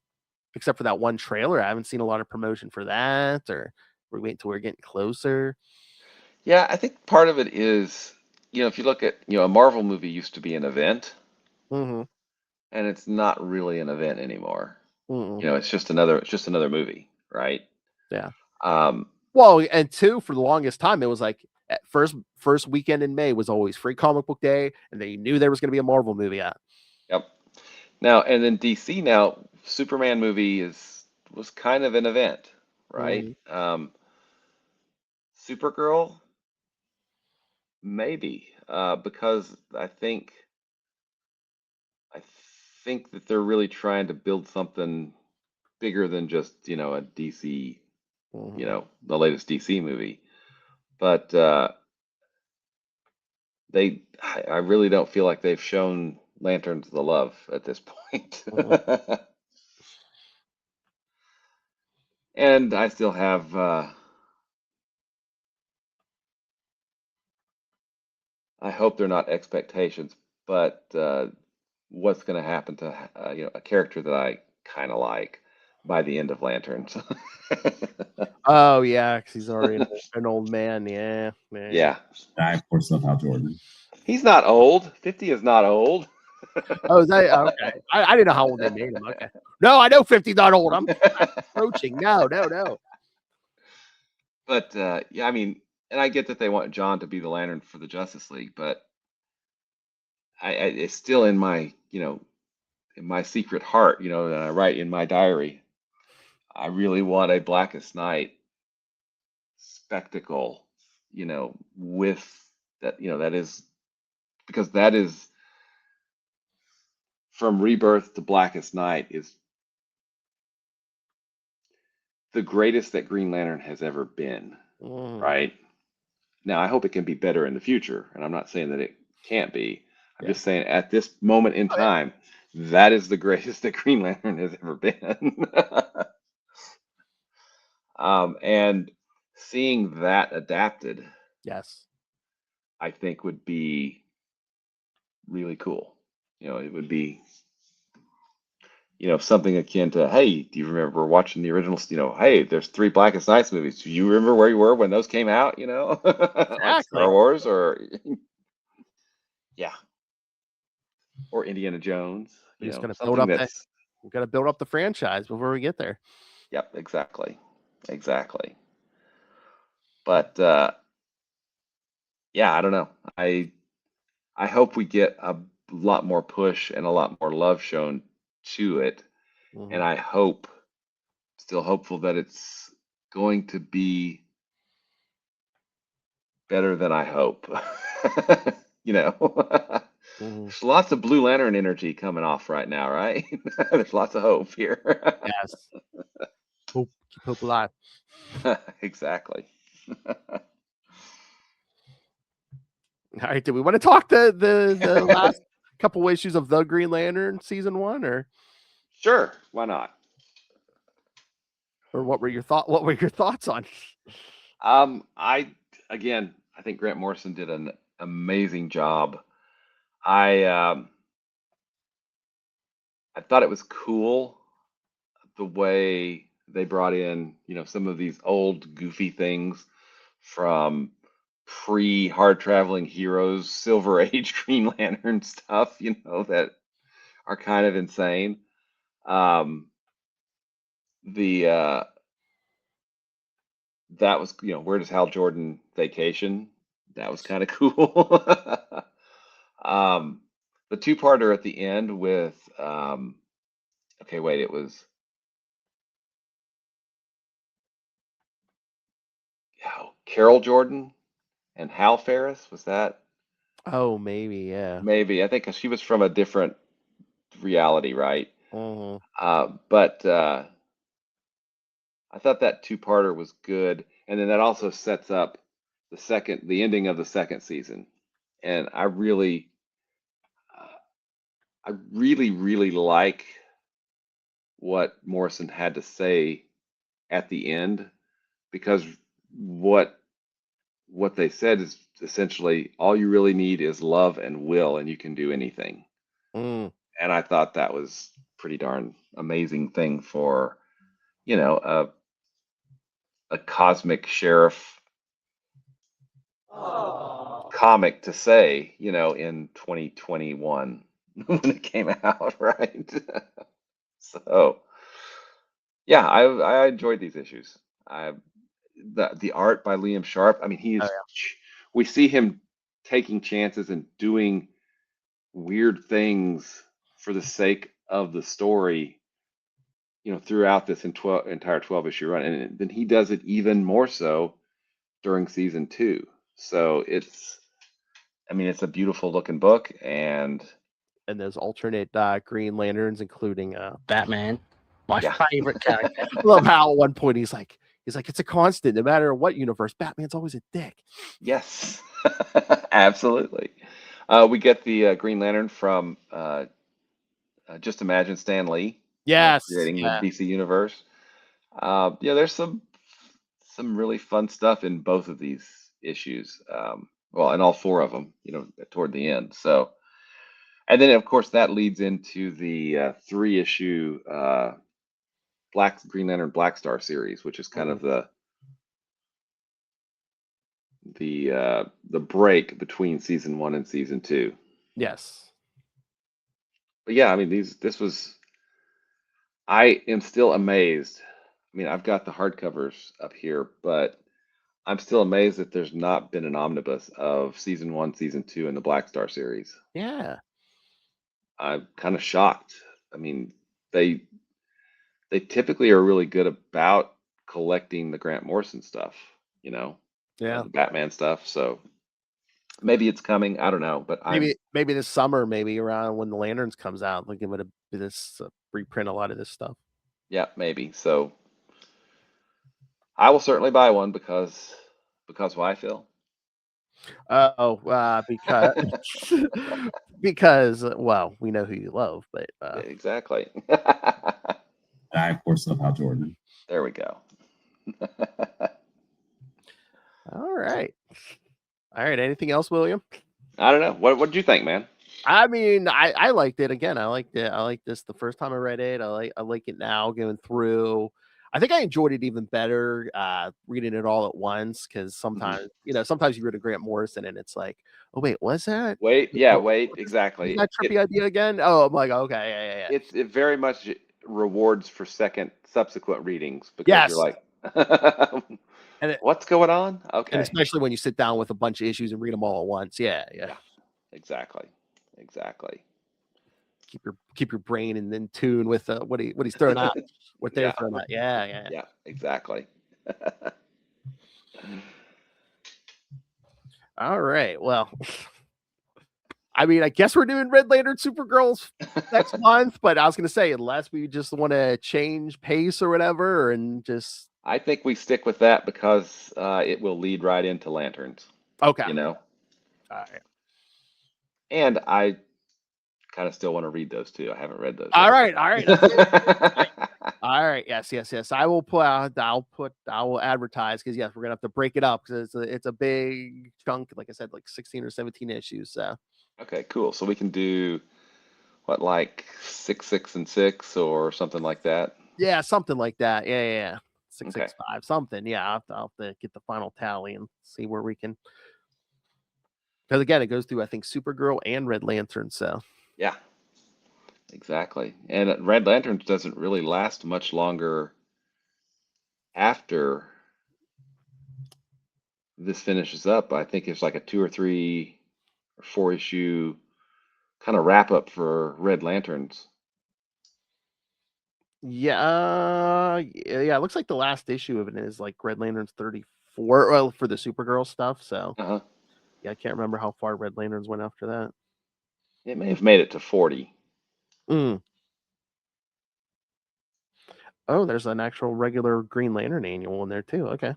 S3: except for that one trailer, I haven't seen a lot of promotion for that, or we're waiting till we're getting closer.
S4: Yeah, I think part of it is, if you look at, a Marvel movie used to be an event,
S3: Mm-hmm.
S4: and it's not really an event anymore.
S3: Mm-hmm.
S4: It's just another movie, right?
S3: Yeah.
S4: Um,
S3: Well, and two, for the longest time, it was like at first weekend in May was always Free Comic Book Day, and they knew there was going to be a Marvel movie out.
S4: yep. Now, and then DC now, Superman movie was kind of an event, right?
S3: Mhm.
S4: Supergirl, maybe, because I think that they're really trying to build something bigger than just, a DC,
S3: Mhm.
S4: the latest DC movie. But I really don't feel like they've shown Lanterns the love at this point.
S3: Mhm.
S4: And I still have, I hope they're not expectations, but what's going to happen to, a character that I kind of like by the end of Lanterns?
S3: Oh yeah, because he's already an old man. Yeah, man.
S4: Yeah.
S1: Die for somehow, Jordan.
S4: He's not old. 50 is not old.
S3: Oh, is that okay? I didn't know how old they made him. Okay. No, I know 50's not old. I'm approaching. No.
S4: But yeah, I mean, and I get that they want John to be the Lantern for the Justice League, but it's still in my, in my secret heart, that I write in my diary. I really want a Blackest Night spectacle, with that, that is because that is from Rebirth to Blackest Night is the greatest that Green Lantern has ever been,
S3: Mhm.
S4: right? Now, I hope it can be better in the future, and I'm not saying that it can't be. I'm
S3: Yeah.
S4: just saying at this moment in
S3: Oh, yeah.
S4: time, that is the greatest that Green Lantern has ever been. And seeing that adapted,
S3: Yes.
S4: I think would be really cool. It would be, something akin to, hey, do you remember watching the originals? Hey, there's 3 Blackest Nights movies. Do you remember where you were when those came out? Like
S3: Exactly.
S4: Star Wars or yeah, or Indiana Jones.
S3: We're just gonna build
S4: Something
S3: up that.
S4: that's
S3: We got to build up the franchise before we get there.
S4: yep, exactly. But yeah, I don't know. I hope we get a lot more push and a lot more love shown to it, and
S3: Mhm.
S4: I still hopeful that it's going to be better than I hope. you know,
S3: Mhm.
S4: there's lots of Blue Lantern energy coming off right now, right? There's lots of hope here.
S3: Yes. Keep hope alive.
S4: Exactly.
S3: All right. Do we want to talk the last couple issues of the Green Lantern season 1,
S4: Sure, why not?
S3: or what were your thoughts on?
S4: I again, I think Grant Morrison did an amazing job. I thought it was cool the way they brought in, some of these old goofy things from pre hard traveling heroes, Silver Age Green Lantern stuff, that are kind of insane. Um, the That was, where does Hal Jordan vacation? That was kind of cool. um, the two-parter at the end with okay, wait, it was Carol Jordan and Hal Ferris. Was that
S3: Oh, maybe, yeah.
S4: maybe? I think 'cause she was from a different reality, right?
S3: Mhm.
S4: But I thought that two-parter was good, and then that also sets up the ending of the second season. And I really, really like what Morrison had to say at the end, because what what they said is essentially all you really need is love and will, and you can do anything.
S3: Mm.
S4: And I thought that was pretty darn amazing thing for, you know, a cosmic sheriff comic to say, in 2021 when it came out, right? So, yeah, I enjoyed these issues. I the art by Liam Sharp. I mean,
S3: Oh,
S4: we see him taking chances and doing weird things for the sake of the story, throughout this entire 12 issue run. And then he does it even more so during season 2. So it's a beautiful looking book. And
S3: and those alternate Green Lanterns, including
S6: Batman, my
S4: Yeah.
S6: favorite character.
S3: I love how at one point he's like, it's a constant, no matter what universe, Batman's always a dick.
S4: yes, absolutely. We get the Green Lantern from Just Imagine Stan Lee,
S3: Yes.
S4: creating
S3: Yeah.
S4: the DC universe. There's some really fun stuff in both of these issues. Well, in all 4 of them, toward the end. So, and then of course that leads into the 3-issue Green Lantern Black Star series, which is kind of the break between season 1 and season 2.
S3: Yes.
S4: But yeah, I mean I am still amazed. I mean, I've got the hardcovers up here, but I'm still amazed that there's not been an omnibus of season 1, season 2 in the Black Star series.
S3: Yeah.
S4: I'm kind of shocked. I mean, they typically are really good about collecting the Grant Morrison stuff,
S3: Yeah.
S4: the Batman stuff. So maybe it's coming. I don't know, but
S3: Maybe this summer, maybe around when the Lanterns comes out, they'll give it this reprint a lot of this stuff.
S4: yeah, maybe. So I will certainly buy one because why, Phil?
S3: Because because well, we know who you love, but
S4: Exactly.
S1: And I, of course, love Hal Jordan.
S4: There we go.
S3: all right. Anything else, William?
S4: I don't know. What did you think, man?
S3: I mean, I liked it. Again, I liked it. I liked this the first time I read it. I like it now going through. I think I enjoyed it even better reading it all at once, because sometimes you read a Grant Morrison and it's like, oh wait, was that?
S4: Wait, exactly.
S3: Is that trippy idea again? Oh, I'm like, okay, yeah.
S4: It very much rewards for subsequent readings, because you're like,
S3: And
S4: what's going on? Okay.
S3: And especially when you sit down with a bunch of issues and read them all at once. Yeah.
S4: Exactly.
S3: Keep your brain in tune with what he's throwing out, what they're throwing out. Yeah.
S4: Yeah, exactly.
S3: All right. Well, I mean, I guess we're doing Red Lantern Supergirls next month, but I was going to say, unless we just want to change pace or whatever, and just.
S4: I think we stick with that because it will lead right into Lanterns.
S3: Okay.
S4: All
S3: right.
S4: And I kind of still want to read those too. I haven't read those.
S3: All right. All right. Yes. I will I will advertise, because yes, we're gonna have to break it up, because it's a big chunk. Like I said, like 16 or 17 issues. So.
S4: Okay, cool. So we can do what, like 6, 6, and 6, or something like that.
S3: Yeah, something like that. Yeah. 6,
S4: Okay.
S3: 6, 5, something. Yeah, I'll have to get the final tally and see where we can. Because again, it goes through, I think, Supergirl and Red Lantern. So.
S4: Yeah. Exactly. And Red Lanterns doesn't really last much longer after this finishes up. I think it's like a 2 or 3 or 4 issue kind of wrap up for Red Lanterns.
S3: Yeah. It looks like the last issue of it is like Red Lantern's 34. Well, for the Supergirl stuff. So. Yeah, I can't remember how far Red Lanterns went after that.
S4: It may have made it to 40.
S3: Oh, there's an actual regular Green Lantern annual in there too. Okay.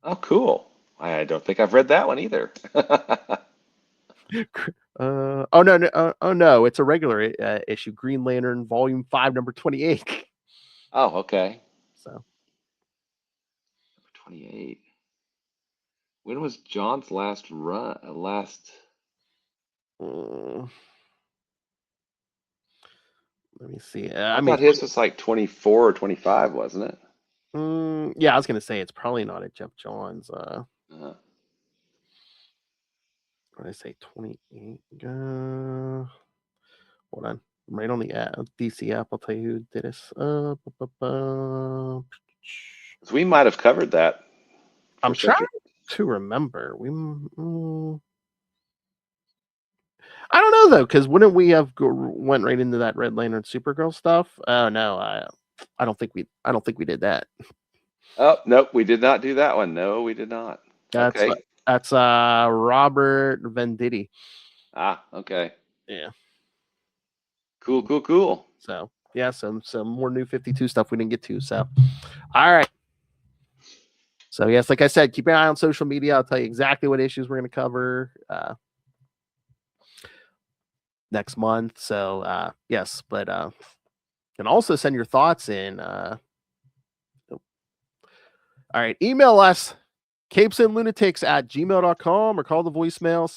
S4: Oh, cool. I don't think I've read that one either.
S3: Oh no, it's a regular issue, Green Lantern Volume 5, number 28.
S4: Oh, okay.
S3: So
S4: 28. When was John's last run?
S3: let me see.
S4: I thought his was like 24 or 25, wasn't it?
S3: Yeah, I was gonna say it's probably not at Jeff Johns.
S4: Uh-huh.
S3: What did I say? 28. Hold on. Right on the DC app. I'll tell you who did this.
S4: So we might have covered that.
S3: I'm
S4: for
S3: trying to remember. I don't know though, because wouldn't we have went right into that Red Lantern Supergirl stuff? Oh no, I don't think we did that.
S4: Oh, nope, we did not do that one. No, we did not. Okay.
S3: That's Robert Venditti.
S4: Ah, okay.
S3: Yeah.
S4: Cool.
S3: So yeah, some more New 52 stuff we didn't get to. So all right. So yes, like I said, keep an eye on social media. I'll tell you exactly what issues we're going to cover next month. So yes, but you can also send your thoughts in. All right, email us CapesandLunatics@gmail.com or call the voicemail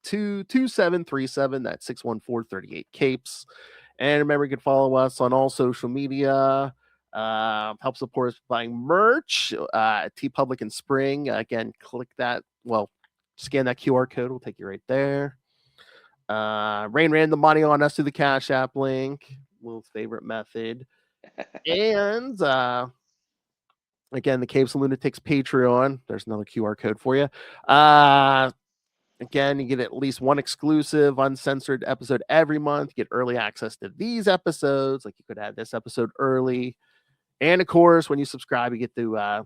S3: 614-382-2737. That's 614-38-CAPES. And remember, you can follow us on all social media. Help support us buying merch. TeePublic in spring. Again, click that. Well, scan that QR code. We'll take you right there. Rain random money on us through the Cash App link. Will's favorite method. And again, the Capes and Lunatics Patreon. There's another QR code for you. Again, you get at least one exclusive, uncensored episode every month. You get early access to these episodes. Like you could add this episode early. And of course, when you subscribe, you get to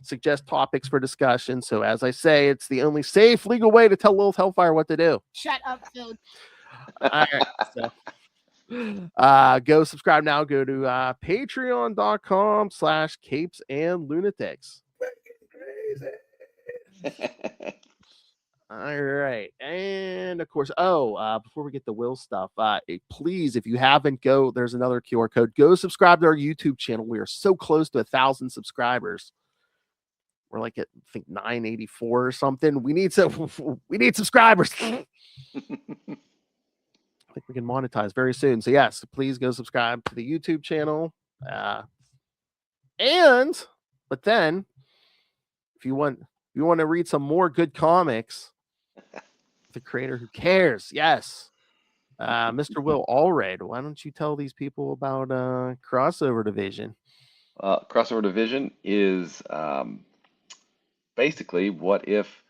S3: suggest topics for discussion. So as I say, it's the only safe, legal way to tell Lilith Hellfire what to do.
S7: Shut up, Phil.
S3: All right. So go subscribe now. Go to patreon.com/capesandlunatics. All right. And of course, before we get the Will stuff, please, if you haven't, there's another QR code. Go subscribe to our YouTube channel. We are so close to 1,000 subscribers. We're like at, I think, 984 or something. We need subscribers. I think we can monetize very soon. So yes, please go subscribe to the YouTube channel. But then if you want to read some more good comics, the creator who cares, yes, Mr. Will Allred, why don't you tell these people about Crossover Division?
S4: Crossover Division is basically what if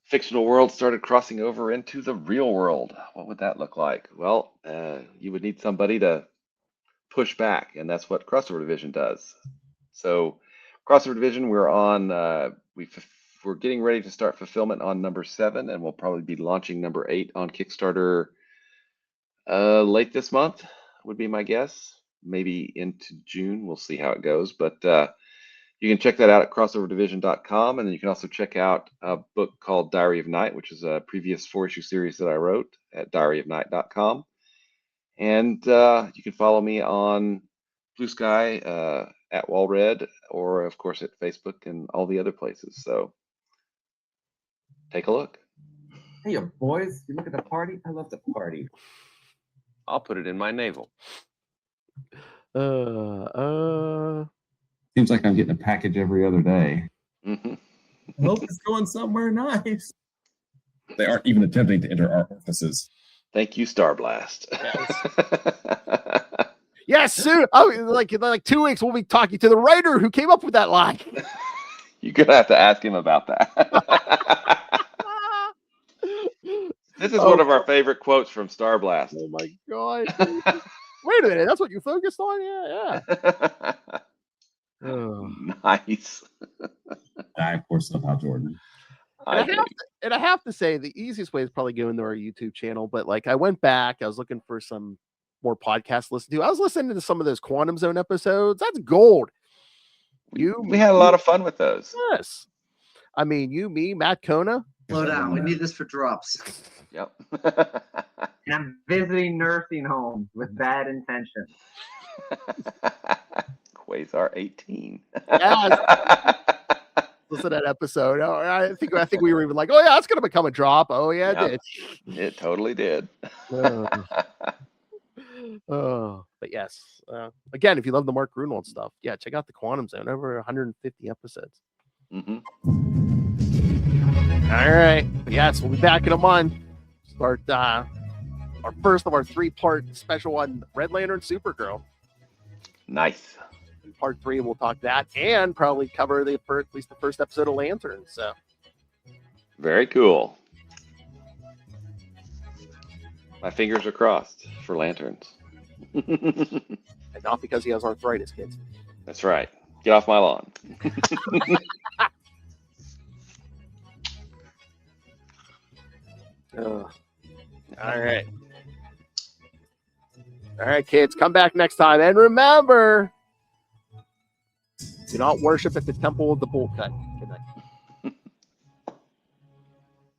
S4: fictional worlds started crossing over into the real world. What would that look like? Well, you would need somebody to push back, and that's what Crossover Division does. So Crossover Division, we're on we're getting ready to start fulfillment on number 7, and we'll probably be launching number 8 on Kickstarter late this month, would be my guess. Maybe into June. We'll see how it goes. But you can check that out at crossoverdivision.com. And then you can also check out a book called Diary of Night, which is a previous 4-issue series that I wrote at diaryofnight.com. And you can follow me on Blue Sky at Wallred, or of course at Facebook and all the other places. So take a look.
S5: Hey, boys, you look at the party? I love the party.
S4: I'll put it in my navel.
S1: Seems like I'm getting a package every other day.
S4: Mm-hmm.
S5: I hope it's going somewhere nice.
S1: They aren't even attempting to enter our offices.
S4: Thank you, Star Blast.
S3: Yes, soon. Oh, like 2 weeks, we'll be talking to the writer who came up with that line.
S4: You're gonna have to ask him about that. This is one of our favorite quotes from Star Blast.
S3: Oh my god! Wait a minute, that's what you focused on? Yeah. Oh.
S4: Nice.
S1: I, of course, love Hal Jordan.
S3: I have to say, the easiest way is probably going to our YouTube channel. But like, I went back, I was looking for some more podcasts to listen to. I was listening to some of those Quantum Zone episodes. That's gold.
S4: We had a lot of fun with those.
S3: Yes. I mean, you, me, Matt Kona.
S2: Slow down. We need this for drops.
S4: Yep.
S7: And I'm visiting nursing homes with bad intentions.
S4: Quasar 18.
S3: Yes. Listen to that episode. Oh, I think we were even like, oh yeah, it's gonna become a drop. Oh yeah,
S4: Yep.
S3: it
S4: It totally did.
S3: did. But yes, again, if you love the Mark Grunwald stuff, yeah, check out the Quantum Zone. Over 150 episodes.
S4: Mhm.
S3: All right, but yes, we'll be back in a month. Start our first of our 3-part special on Red Lantern Supergirl.
S4: Nice.
S3: Part 3, we'll talk that and probably cover at least the first episode of Lantern. So
S4: Very cool. My fingers are crossed for lanterns.
S3: and not because he has arthritis, kids.
S4: That's right. Get off my lawn.
S3: All right. All right, kids, come back next time. And remember, do not worship at the temple of the bowl cut.